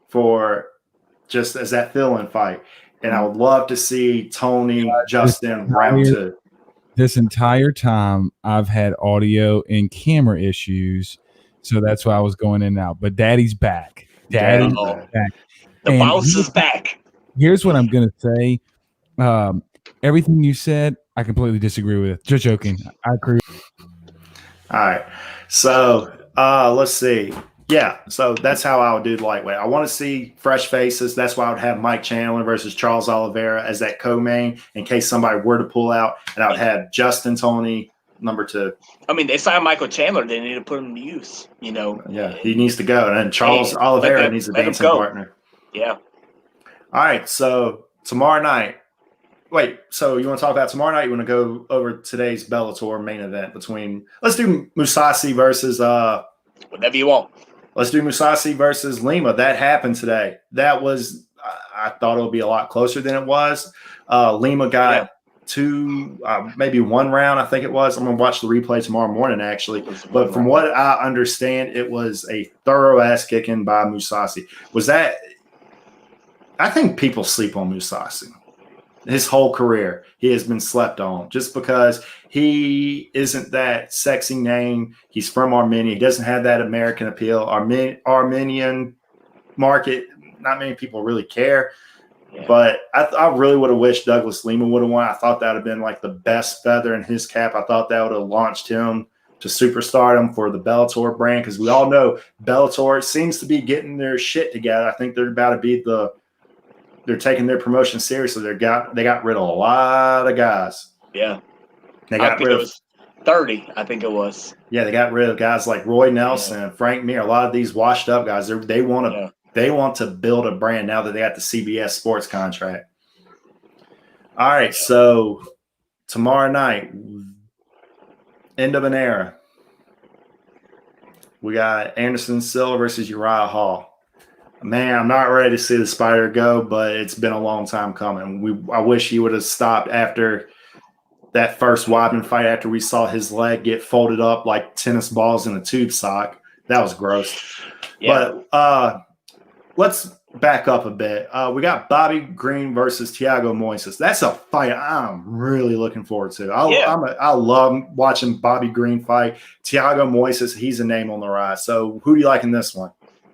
for just as that fill-in fight. And I would love to see Tony Justin round 2. This entire time, I've had audio and camera issues, so that's why I was going in and out. But Daddy's back. Daddy's back. The boss is back. Here's what I'm going to say. Everything you said, I completely disagree with. Just joking. I agree. All right. So let's see. Yeah, so that's how I would do the lightweight. I want to see fresh faces. That's why I would have Mike Chandler versus Charles Oliveira as that co-main in case somebody were to pull out. And I would have Justin Tony number 2. I mean, they signed Michael Chandler. They need to put him to use, Yeah, he needs to go. And then Charles Oliveira needs a dancing partner. Yeah. All right, so tomorrow night. Wait, so you want to talk about tomorrow night? You want to go over today's Bellator main event let's do Mousasi versus whatever you want. Let's do Mousasi versus Lima. That happened today. That was, I thought it would be a lot closer than it was. Lima got 2, maybe 1 round, I think it was. I'm going to watch the replay tomorrow morning, actually. But from what I understand, it was a thorough ass kicking by Mousasi. I think people sleep on Mousasi. His whole career, he has been slept on just because he isn't that sexy name. He's from Armenia. He doesn't have that American appeal. Armenian market, not many people really care. Yeah. But I really would have wished Douglas Lima would have won. I thought that would have been like the best feather in his cap. I thought that would have launched him to superstardom for the Bellator brand, because we all know Bellator seems to be getting their shit together. I think they're about to be they're taking their promotion seriously. They got rid of a lot of guys. Yeah. They got rid of, it was 30, I think it was. Yeah, they got rid of guys like Roy Nelson, Frank Mir, a lot of these washed up guys. They want to build a brand now that they got the CBS Sports contract. All right, so tomorrow night, end of an era. We got Anderson Silva versus Uriah Hall. Man, I'm not ready to see the Spider go, but it's been a long time coming. I wish he would have stopped after that first Weidman fight, after we saw his leg get folded up like tennis balls in a tube sock. That was gross. Yeah. But let's back up a bit. We got Bobby Green versus Thiago Moises. That's a fight I'm really looking forward to. I love watching Bobby Green fight. Thiago Moises, he's a name on the rise. So who do you like in this one?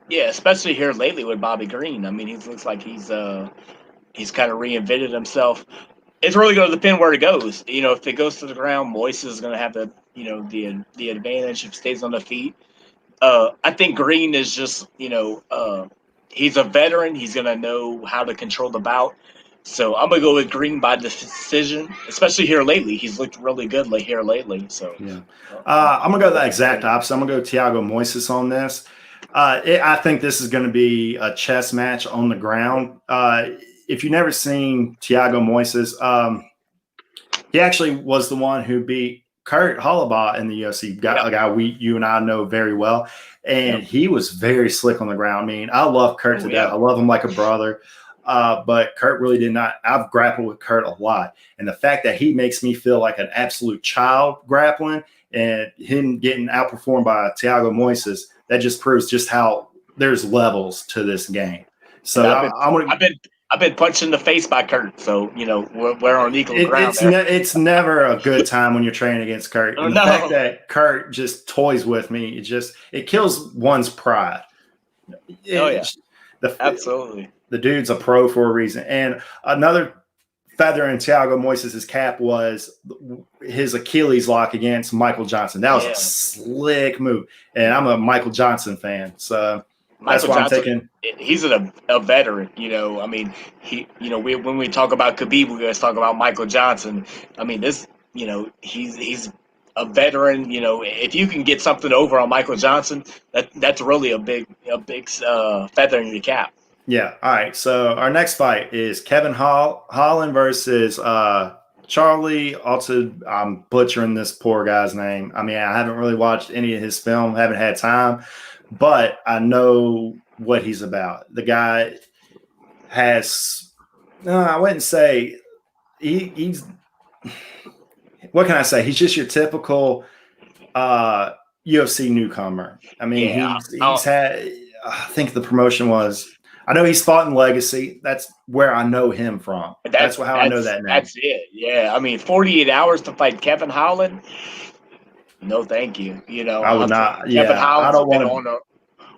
Yeah, especially here lately with Bobby Green. I mean, he looks like he's kind of reinvented himself. It's really going to depend where it goes. If it goes to the ground, Moises is going to have the advantage if he stays on the feet. I think Green is just, he's a veteran. He's going to know how to control the bout. So I'm going to go with Green by decision, especially here lately. He's looked really good here lately. So yeah, I'm going to go the exact opposite. I'm going to go Thiago Moises on this. I think this is going to be a chess match on the ground. If you've never seen Thiago Moises, he actually was the one who beat Kurt Hollabaugh in the UFC, a guy you and I know very well. And he was very slick on the ground. I mean, I love Kurt to death. I love him like a brother. But Kurt really did not. I've grappled with Kurt a lot. And the fact that he makes me feel like an absolute child grappling, and him getting outperformed by Thiago Moises, that just proves just how there's levels to this game. So I've been punched in the face by Kurt. So we're on equal ground. It's never a good time when you're training against Kurt. And the fact that Kurt just toys with me, it kills one's pride. Oh yeah, The, absolutely. The dude's a pro for a reason. And another feather in Thiago Moises' cap was his Achilles lock against Michael Johnson. That was a slick move. And I'm a Michael Johnson fan. So that's why I'm taking. He's a veteran, you know. I mean, when we talk about Khabib, we always talk about Michael Johnson. I mean, he's a veteran. You know, if you can get something over on Michael Johnson, that's really a big feather in your cap. Yeah. All right. So our next fight is Kevin Holland versus Charlie. Also, I'm butchering this poor guy's name. I mean, I haven't really watched any of his film, haven't had time, but I know what he's about. The guy has, I wouldn't say he's, what can I say? He's just your typical UFC newcomer. I mean, he's had, I think the promotion was, I know he's fought in Legacy. That's where I know him from. That's how I know that name. That's it. Yeah. I mean, 48 hours to fight Kevin Holland. No, thank you. You know, I would not. Kevin Holland's been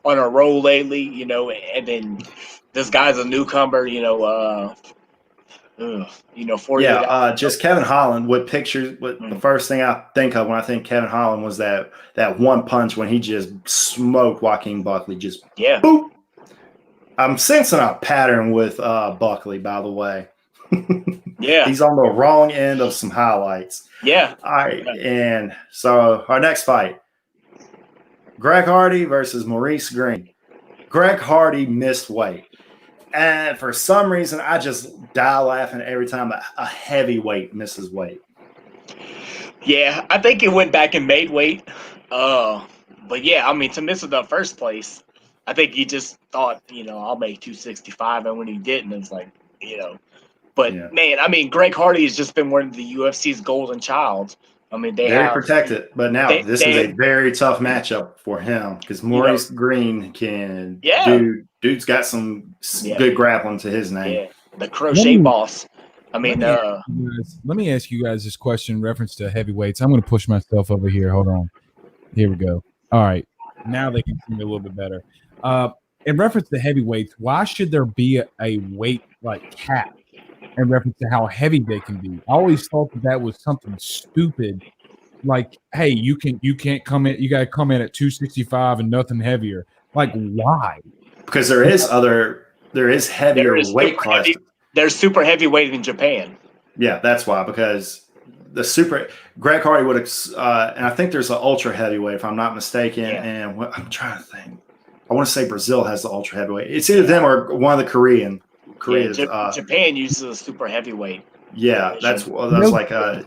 on a roll lately, you know, and then this guy's a newcomer, 48 hours. Just Kevin Holland with pictures. The first thing I think of when I think Kevin Holland was that one punch when he just smoked Joaquin Buckley. Just boop. I'm sensing a pattern with Buckley, by the way. Yeah. He's on the wrong end of some highlights. Yeah. All right. And so our next fight, Greg Hardy versus Maurice Green. Greg Hardy missed weight. And for some reason, I just die laughing every time a heavyweight misses weight. Yeah, I think it went back and made weight. But yeah, I mean, to miss it in the first place, I think he just thought, I'll make 265. And when he didn't, it's like, man, I mean, Greg Hardy has just been one of the UFC's golden child. I mean, they protected, but now this is a very tough matchup for him because Maurice Green can. Dude's got some good grappling to his name. Yeah, the crochet boss. I mean, let me ask you guys this question in reference to heavyweights. I'm going to push myself over here. Hold on. Here we go. All right, now they can see me a little bit better. In reference to heavyweights, why should there be a weight cap? In reference to how heavy they can be, I always thought that was something stupid. Like, hey, you can't come in. You got to come in at 265 and nothing heavier. Like, why? Because there is heavier weight classes. There's super heavyweight in Japan. Yeah, that's why. Because Greg Hardy would have, and I think there's an ultra heavyweight if I'm not mistaken. Yeah. And I'm trying to think. I want to say Brazil has the ultra heavyweight. It's either them or one of the Koreans. Japan uses a super heavyweight. Yeah, that's like Greg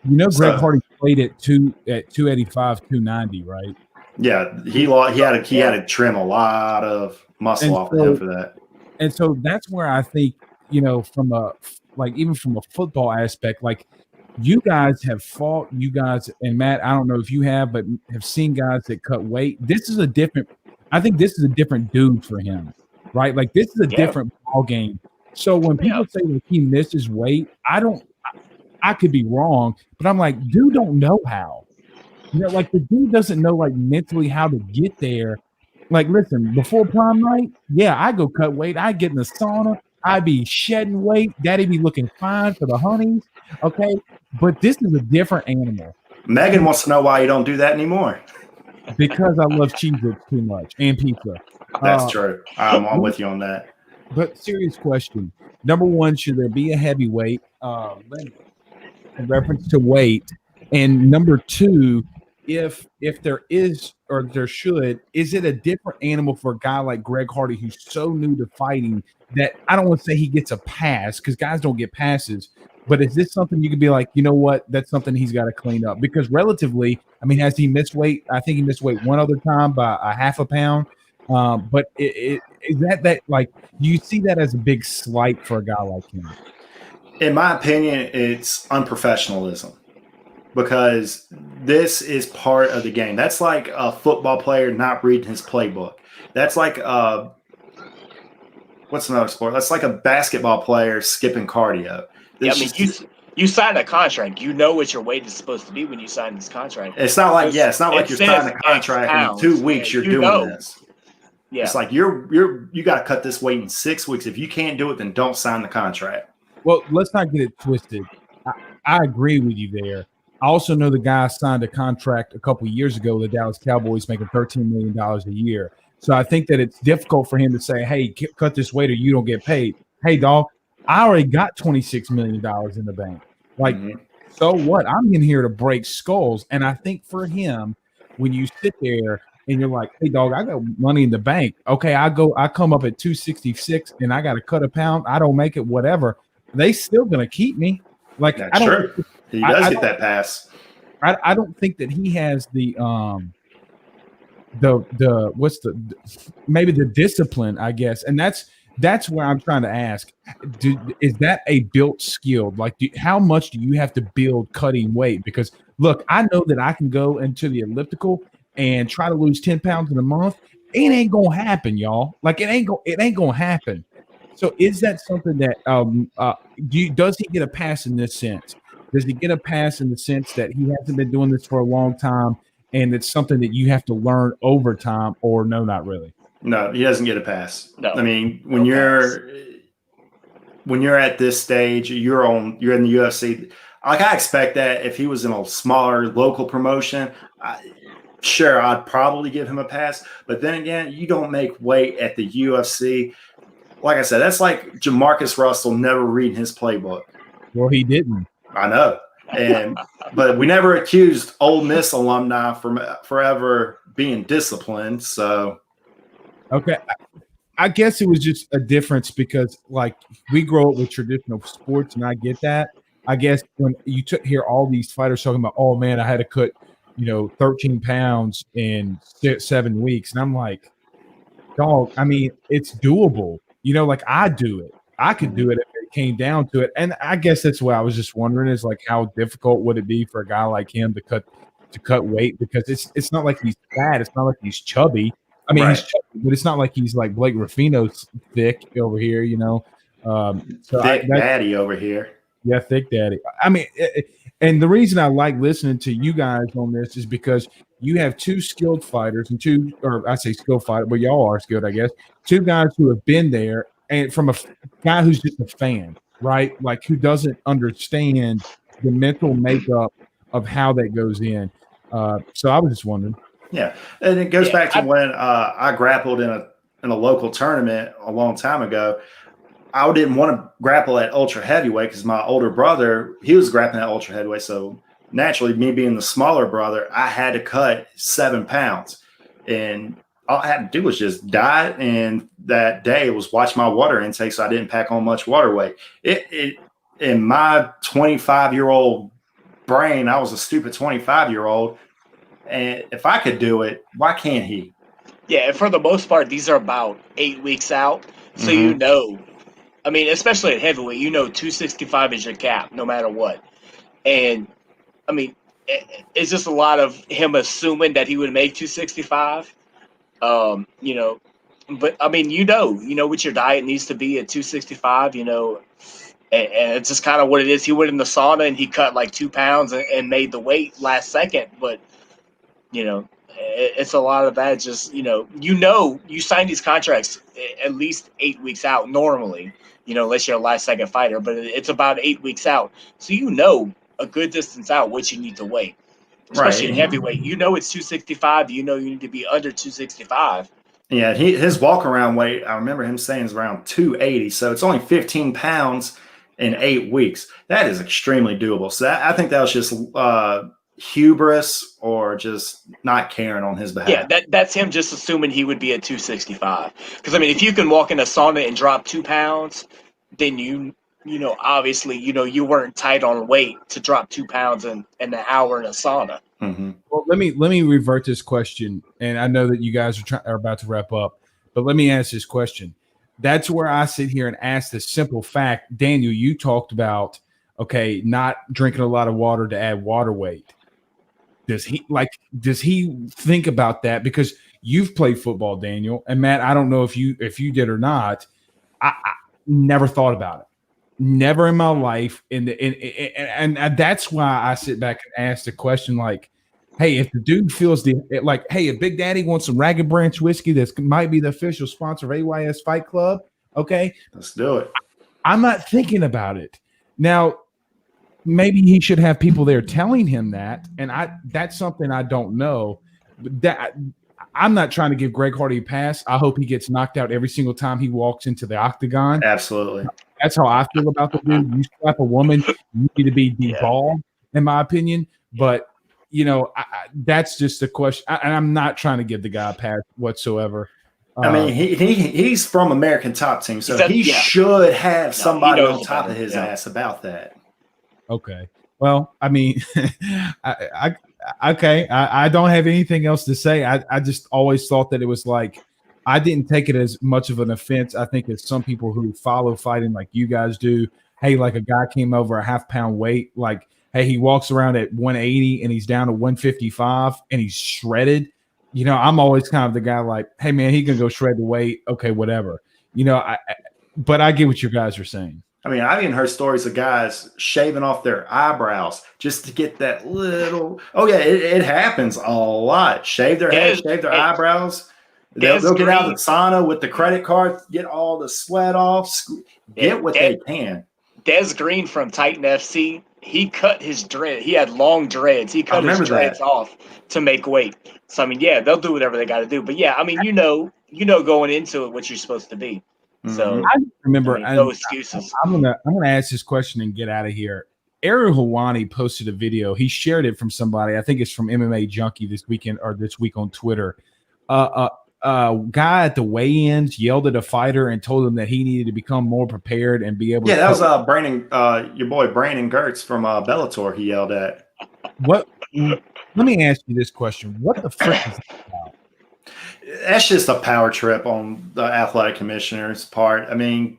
Hardy played at 285, 290, right? Yeah, he had to trim a lot of muscle off of him for that. And so that's where I think, from even from a football aspect, like you guys have fought, and Matt, I don't know if you have, but have seen guys that cut weight. I think this is a different dude for him. Right, like this is a different ball game. So when people say that he misses weight, I could be wrong, but I'm like, dude, don't know how. Like the dude doesn't know mentally how to get there. Like, listen, before prom night, I go cut weight. I get in the sauna. I be shedding weight. Daddy be looking fine for the honeys. Okay, but this is a different animal. Megan wants to know why you don't do that anymore. Because I love Cheez-Its too much and pizza. That's true. I'm with you on that. But serious question. Number one, should there be a heavyweight in reference to weight? And number two, if there is or there should, is it a different animal for a guy like Greg Hardy who's so new to fighting that I don't want to say he gets a pass because guys don't get passes. But is this something you could be like, you know what? That's something he's got to clean up because relatively, I mean, has he missed weight? I think he missed weight one other time by a half a pound. But is that like, do you see that as a big slight for a guy like him? In my opinion, it's unprofessionalism because this is part of the game. That's like a football player not reading his playbook. That's like what's another sport? That's like a basketball player skipping cardio. You sign a contract. You know what your weight is supposed to be when you sign this contract. It's not like you're signing a contract and in 2 weeks you're doing this. Yeah. It's like you got to cut this weight in 6 weeks. If you can't do it, then don't sign the contract. Well, let's not get it twisted. I agree with you there. I also know the guy signed a contract a couple of years ago with the Dallas Cowboys making $13 million a year. So I think that it's difficult for him to say, hey, cut this weight or you don't get paid. Hey, dog, I already got $26 million in the bank. Like, so what? I'm in here to break skulls. And I think for him, when you sit there and you're like, hey, dog, I got money in the bank. Okay, I come up at 266 and I got to cut a pound. I don't make it, whatever. They still going to keep me. Like, That's true. He does get that pass. I don't think that he has the maybe the discipline, I guess. And that's where I'm trying to ask. Is that a built skill? Like, how much do you have to build cutting weight? Because look, I know that I can go into the elliptical and try to lose 10 pounds in a month. It ain't gonna happen, y'all. Like, it ain't gonna happen. So is that something that does he get a pass in this sense? Does he get a pass in the sense that he hasn't been doing this for a long time and it's something that you have to learn over time, or no, not really? No, he doesn't get a pass. No. I mean, when you're at this stage, you're in the UFC. Like, I expect that if he was in a smaller local promotion, sure, I'd probably give him a pass. But then again, you don't make weight at the UFC. Like I said, that's like Jamarcus Russell never reading his playbook. Well, he didn't. I know. But we never accused Ole Miss alumni from forever being disciplined. So, okay, I guess it was just a difference because, like, we grow up with traditional sports, and I get that. I guess when you hear all these fighters talking about, oh man, I had to cut, 13 pounds in 7 weeks, and I'm like, dog, I mean, it's doable. Like, I do it. I could do it if it came down to it. And I guess that's what I was just wondering is, like, how difficult would it be for a guy like him to cut weight? Because it's not like he's fat. It's not like he's chubby. I mean, he's chubby, but it's not like he's like Blake Ruffino's thick over here, So thick daddy over here. Yeah, thick daddy. I mean, and the reason I like listening to you guys on this is because you have two skilled fighters I say skilled fighter, but y'all are skilled, I guess. Two guys who have been there, and from a guy who's just a fan, right? Like, who doesn't understand the mental makeup of how that goes in. So I was just wondering. Yeah, and it goes back to when I grappled in a local tournament a long time ago. I didn't want to grapple at ultra heavyweight because my older brother, he was grappling at ultra heavyweight. So naturally, me being the smaller brother, I had to cut 7 pounds. And all I had to do was just diet. And that day was watch my water intake so I didn't pack on much water weight. It in my 25-year-old brain, I was a stupid 25-year-old. And if I could do it, why can't he? Yeah, and for the most part, these are about 8 weeks out. So I mean, especially at heavyweight, 265 is your cap, no matter what. And, I mean, it's just a lot of him assuming that he would make 265. But, I mean, what your diet needs to be at 265, and it's just kind of what it is. He went in the sauna and he cut like 2 pounds and made the weight last second. But, it's a lot of that. Just, you sign these contracts at least 8 weeks out normally. Unless you're a last second fighter, but it's about 8 weeks out. So a good distance out what you need to weigh. Especially in heavyweight. It's 265, you need to be under 265. Yeah, his walk around weight, I remember him saying is around 280. So it's only 15 pounds in 8 weeks. That is extremely doable. So I think that was just hubris or just not caring on his behalf. Yeah, that's him just assuming he would be at 265. Because, I mean, if you can walk in a sauna and drop 2 pounds, then obviously, you weren't tight on weight to drop 2 pounds in an hour in a sauna. Mm-hmm. Well, let me revert this question, and I know that you guys are about to wrap up, but let me ask this question. That's where I sit here and ask the simple fact. Daniel, you talked about, not drinking a lot of water to add water weight. Does he think about that? Because you've played football, Daniel, and Matt, I don't know if you did or not. I never thought about it. Never in my life. And that's why I sit back and ask the question, like, hey, if the dude feels hey, if Big Daddy wants some Ragged Branch whiskey, that might be the official sponsor of AYS Fight Club. Okay, let's do it. I'm not thinking about it now. Maybe he should have people there telling him that, and that's something I don't know. That I'm not trying to give Greg Hardy a pass. I hope he gets knocked out every single time he walks into the octagon. Absolutely. That's how I feel about the dude. You slap a woman, you need to be deballed, in my opinion. But that's just a question. And I'm not trying to give the guy a pass whatsoever. I mean, he's from American Top Team, so he should have somebody on top of his ass about that. Okay. Well, I mean, I don't have anything else to say. I just always thought that it was like, I didn't take it as much of an offense. I think it's some people who follow fighting like you guys do. Hey, like a guy came over a half-pound weight, like, hey, he walks around at 180 and he's down to 155 and he's shredded. I'm always kind of the guy like, hey, man, he can go shred the weight. Okay, whatever. But I get what you guys are saying. I mean, I've even heard stories of guys shaving off their eyebrows just to get that little. Oh yeah, it happens a lot. Shave their head, shave their eyebrows. They'll get out of the sauna with the credit card, get all the sweat off, get what they can. Des Green from Titan FC, he cut his dread. He had long dreads. He cut his dreads off to make weight. So I mean, yeah, they'll do whatever they got to do. But yeah, I mean, going into it what you're supposed to be. So I remember, no excuses. I'm gonna ask this question and get out of here. Ariel Helwani posted a video. He shared it from somebody. I think it's from MMA Junkie this week on Twitter. Guy at the weigh-ins yelled at a fighter and told him that he needed to become more prepared and be able. Yeah, that was Brandon, your boy Brandon Gertz from Bellator. He yelled at. What? Let me ask you this question: what the frick is that about? That's just a power trip on the athletic commissioner's part. I mean,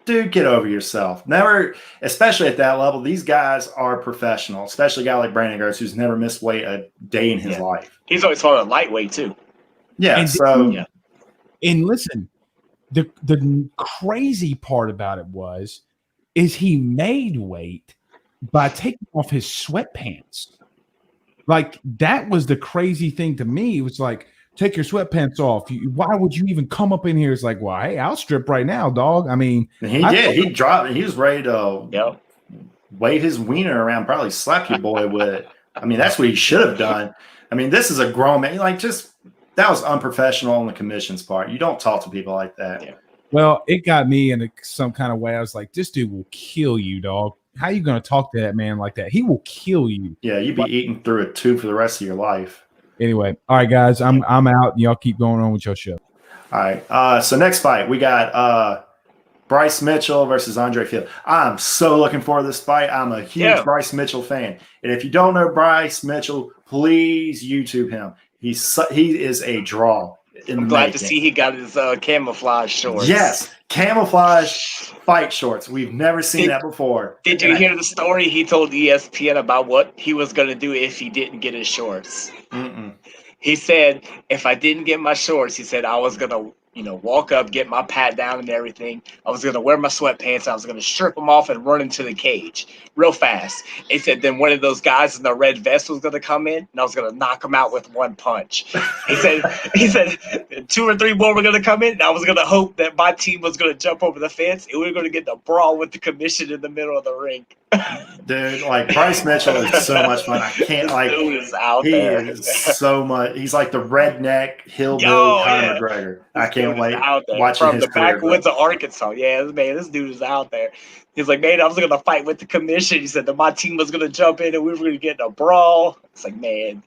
dude, get over yourself. Never, especially at that level, these guys are professional, especially a guy like Brandon Gertz who's never missed weight a day in his life. He's always fought a lightweight too. Yeah. And listen, the crazy part about it is he made weight by taking off his sweatpants. Like, that was the crazy thing to me. It was like, take your sweatpants off. Why would you even come up in here? It's like, well, hey, I'll strip right now, dog. I mean, he did. He dropped it. He was ready to wave his wiener around, probably slap your boy with it. I mean, that's what he should have done. I mean, this is a grown man. Like, that was unprofessional on the commission's part. You don't talk to people like that. Yeah. Well, it got me in some kind of way. I was like, this dude will kill you, dog. How are you going to talk to that man like that? He will kill you. Yeah, you'd be eating through a tube for the rest of your life. Anyway, all right, guys, I'm out. Y'all keep going on with your show. All right. So next fight, we got Bryce Mitchell versus Andre Field. I'm so looking forward to this fight. I'm a huge Bryce Mitchell fan. And if you don't know Bryce Mitchell, please YouTube him. He is a draw. I'm glad to see he got his camouflage shorts. Yes, camouflage fight shorts. We've never seen that before. Did you hear the story he told ESPN about what he was going to do if he didn't get his shorts? He said, if I didn't get my shorts, he said I was going to walk up, get my pat down and everything. I was going to wear my sweatpants. I was going to strip them off and run into the cage real fast. He said then one of those guys in the red vest was going to come in, and I was going to knock him out with one punch. He said 2 or 3 more were going to come in, and I was going to hope that my team was going to jump over the fence, and we were going to get the brawl with the commission in the middle of the ring. Dude, like, Bryce Mitchell is so much fun. I can't, like, dude is out there. Is so much. He's like the redneck hillbilly Conor McGregor. I can't wait watching from his the backwoods of Arkansas. Yeah, man, this dude is out there. He's like, man, I was going to fight with the commission. He said that my team was going to jump in and we were going to get in a brawl. It's like, man.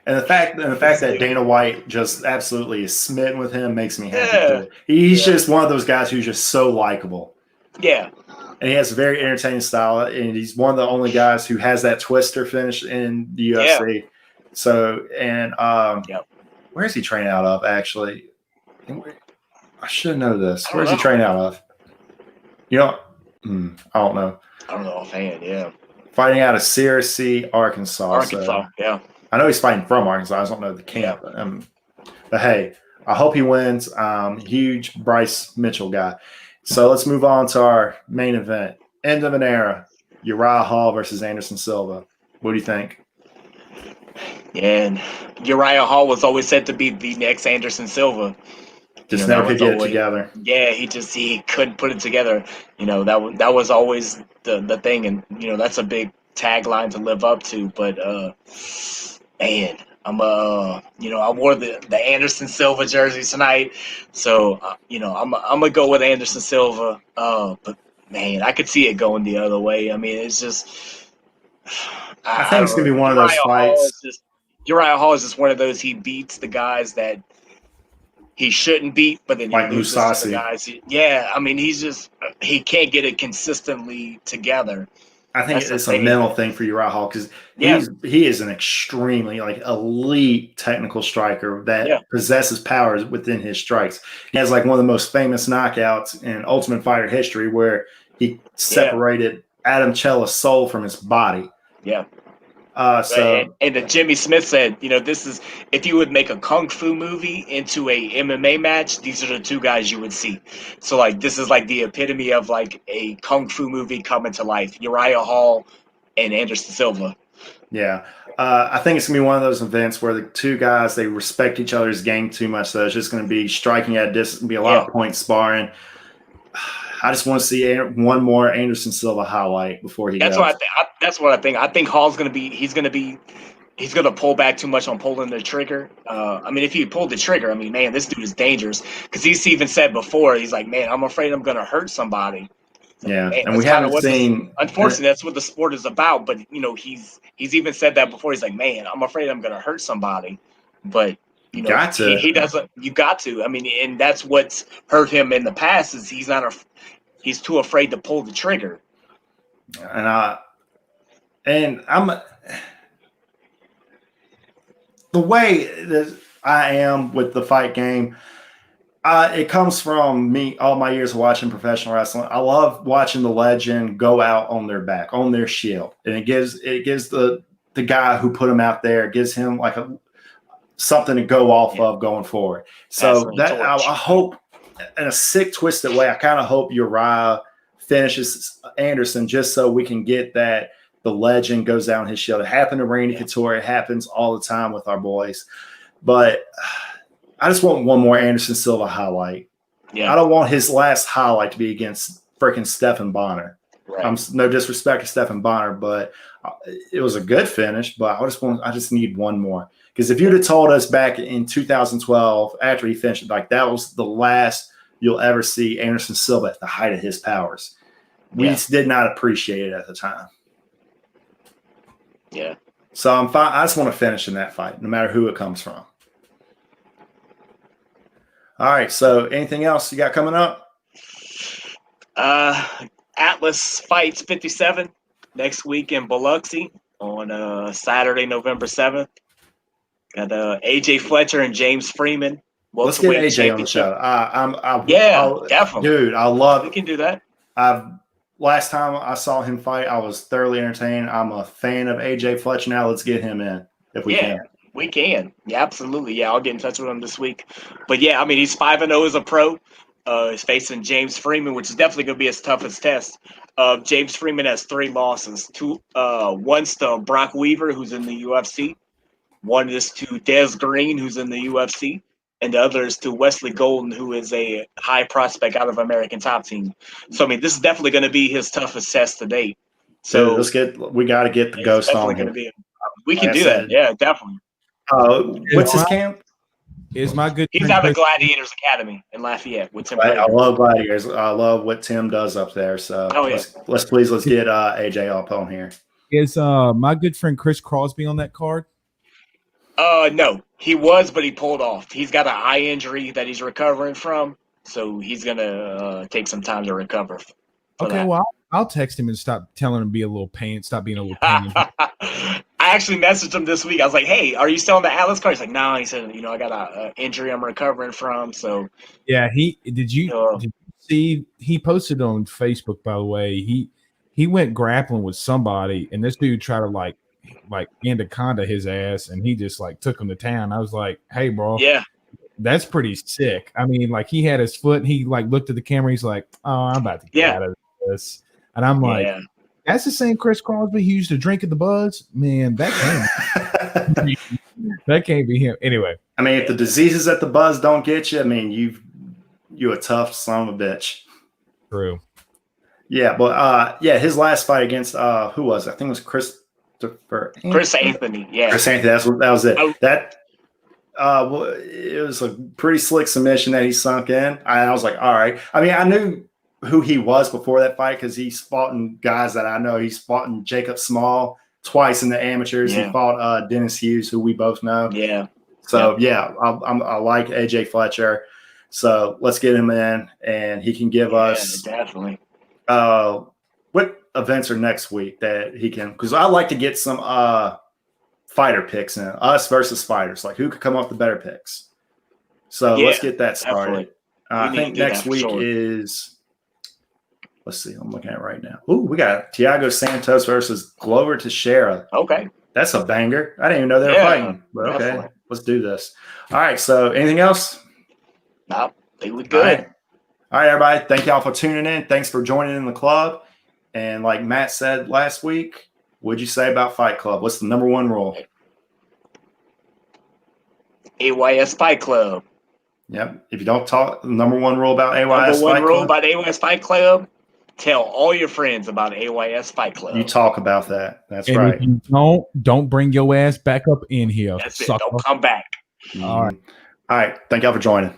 And the fact that Dana White just absolutely is smitten with him makes me happy. He's just one of those guys who's just so likable. Yeah. And he has a very entertaining style, and he's one of the only guys who has that twister finish in the UFC. Yeah. So, and where is he training out of, actually? I should know this. Where is he training out of? I don't know. I don't know offhand, yeah. Fighting out of Searcy, Arkansas. So, yeah. I know he's fighting from Arkansas. I just don't know the camp. But hey, I hope he wins. Huge Bryce Mitchell guy. So let's move on to our main event. End of an era. Uriah Hall versus Anderson Silva. What do you think? And Uriah Hall was always said to be the next Anderson Silva. Just That never could was get it always, together. yeah, he couldn't put it together. That was always the thing, and that's a big tagline to live up to. But man, I wore the Anderson Silva jersey tonight, so I'm gonna go with Anderson Silva. But man, I could see it going the other way. I mean, it's just I I think it's don't gonna be know. one of those fights Uriah Hall is just one of those. He beats the guys that he shouldn't beat, but then he like loses to the Musasi. guys. Yeah, I mean, he can't get it consistently together. I think That's the it's a thing. mental thing for Uriah Hall because Yeah, he is an extremely like elite technical striker yeah, that possesses powers within his strikes. He has like one of the most famous knockouts in Ultimate Fighter history where he yeah, separated Adam Cella's soul from his body. yeah. So And the Jimmy Smith said, this is if you would make a kung fu movie into a MMA match, these are the two guys you would see. So like this is like the epitome of like a kung fu movie coming to life. Uriah Hall and Anderson Silva. yeah, I think it's gonna be one of those events where the two guys they respect each other's game too much. So it's just gonna be striking at a distance, be a lot of point sparring. I just want to see one more Anderson Silva highlight before he That's goes. what I think. That's what I think. I think Hall's gonna be. He's gonna pull back too much on pulling the trigger. I mean, if he pulled the trigger, I mean, man, this dude is dangerous. Because he's even said before, he's like, man, I'm afraid I'm gonna hurt somebody. Yeah, Man, and that's we kind of haven't seen. unfortunately, that's what the sport is about. But he's even said that before. He's like, man, I'm afraid I'm gonna hurt somebody. But Got to. he doesn't. You got to. I mean, and that's what's hurt him in the past is he's too afraid to pull the trigger. And I'm the way that I am with the fight game. It comes from me all my years of watching professional wrestling. I love watching the legend go out on their back, on their shield, and it gives the guy who put him out there, it gives him like something to go off of going forward. So that I hope in a sick, twisted way, I kind of hope Uriah finishes Anderson just so we can get that the legend goes down his shield. It happened to Randy Couture. It happens all the time with our boys. But I just want one more Anderson Silva highlight. Yeah. I don't want his last highlight to be against freaking Stephan Bonnar. Right. No disrespect to Stephan Bonnar, but it was a good finish. But I just need one more. Because if you'd have told us back in 2012, after he finished, like that was the last you'll ever see Anderson Silva at the height of his powers, we just did not appreciate it at the time. Yeah. So I'm fine. I just want to finish in that fight, no matter who it comes from. All right. So anything else you got coming up? Atlas fights 57 next week in Biloxi on Saturday, November 7th. Got AJ Fletcher and James Freeman. Let's get AJ on the show. Definitely. Dude, I love it. We can do that. Last time I saw him fight, I was thoroughly entertained. I'm a fan of AJ Fletcher now. Let's get him in if we can. We can. Yeah, absolutely. Yeah, I'll get in touch with him this week. But yeah, I mean, he's 5-0 as a pro. He's facing James Freeman, which is definitely going to be his toughest test. James Freeman has 3 losses. One's to Brock Weaver, who's in the UFC. One is to Des Green, who's in the UFC. And the other is to Wesley Golden, who is a high prospect out of American Top Team. So, I mean, this is definitely going to be his toughest test to date. So we got to get the ghost on him. We can do that. Yeah, definitely. What's his camp? Is my good. He's out of Gladiators Academy in Lafayette with Tim. I love Gladiators. I love what Tim does up there. So let's get AJ up on here. Is my good friend Chris Crosby on that card? No, he was, but he pulled off. He's got an eye injury that he's recovering from, so he's gonna take some time to recover. Okay, well, I'll text him and stop telling him to be a little pain. Stop being a little pain. I actually messaged him this week. I was like, "Hey, are you still on the Atlas card?" He's like, "No." He said, "I got an injury I'm recovering from." So yeah, did you see? He posted on Facebook. By the way, he went grappling with somebody, and this dude tried to like anaconda his ass, and he just like took him to town. I was like, "Hey, bro, yeah, that's pretty sick." I mean, like he had his foot, and he like looked at the camera. He's like, "Oh, I'm about to get out of this," and I'm like, That's the same Chris Crosby who used to drink at the Buzz. Man, that can't be him. Anyway, I mean, if the diseases at the Buzz don't get you, I mean, you a tough son of a bitch. True. Yeah, but his last fight against who was it? I think it was Chris Anthony. Yeah, Chris Anthony. That was it. Oh. Well, it was a pretty slick submission that he sunk in. I was like, all right. I mean, I knew who he was before that fight because he's fought in guys that I know. He's fought in Jacob Small twice in the amateurs. Yeah. He fought Dennis Hughes, who we both know. Yeah. So I like AJ Fletcher. So let's get him in, and he can give us definitely. What events are next week that he can? Because I like to get some fighter picks in, us versus fighters, like who could come up with better picks. So let's get that started. I think next week is. Let's see. I'm looking at it right now. Ooh, we got Thiago Santos versus Glover Teixeira. Okay. That's a banger. I didn't even know they were fighting. But okay, let's do this. All right. So anything else? No, they look good. All right, everybody. Thank y'all for tuning in. Thanks for joining in the club. And like Matt said last week, what'd you say about Fight Club? What's the number one rule? AYS Fight Club. Yep. If you don't talk, the number one rule about AYS Fight Club. Number one rule about AYS Fight Club. Tell all your friends about AYS Fight Club. You talk about that. That's and right. If you don't bring your ass back up in here. That's it. Don't come back. All right. All right. Thank y'all for joining.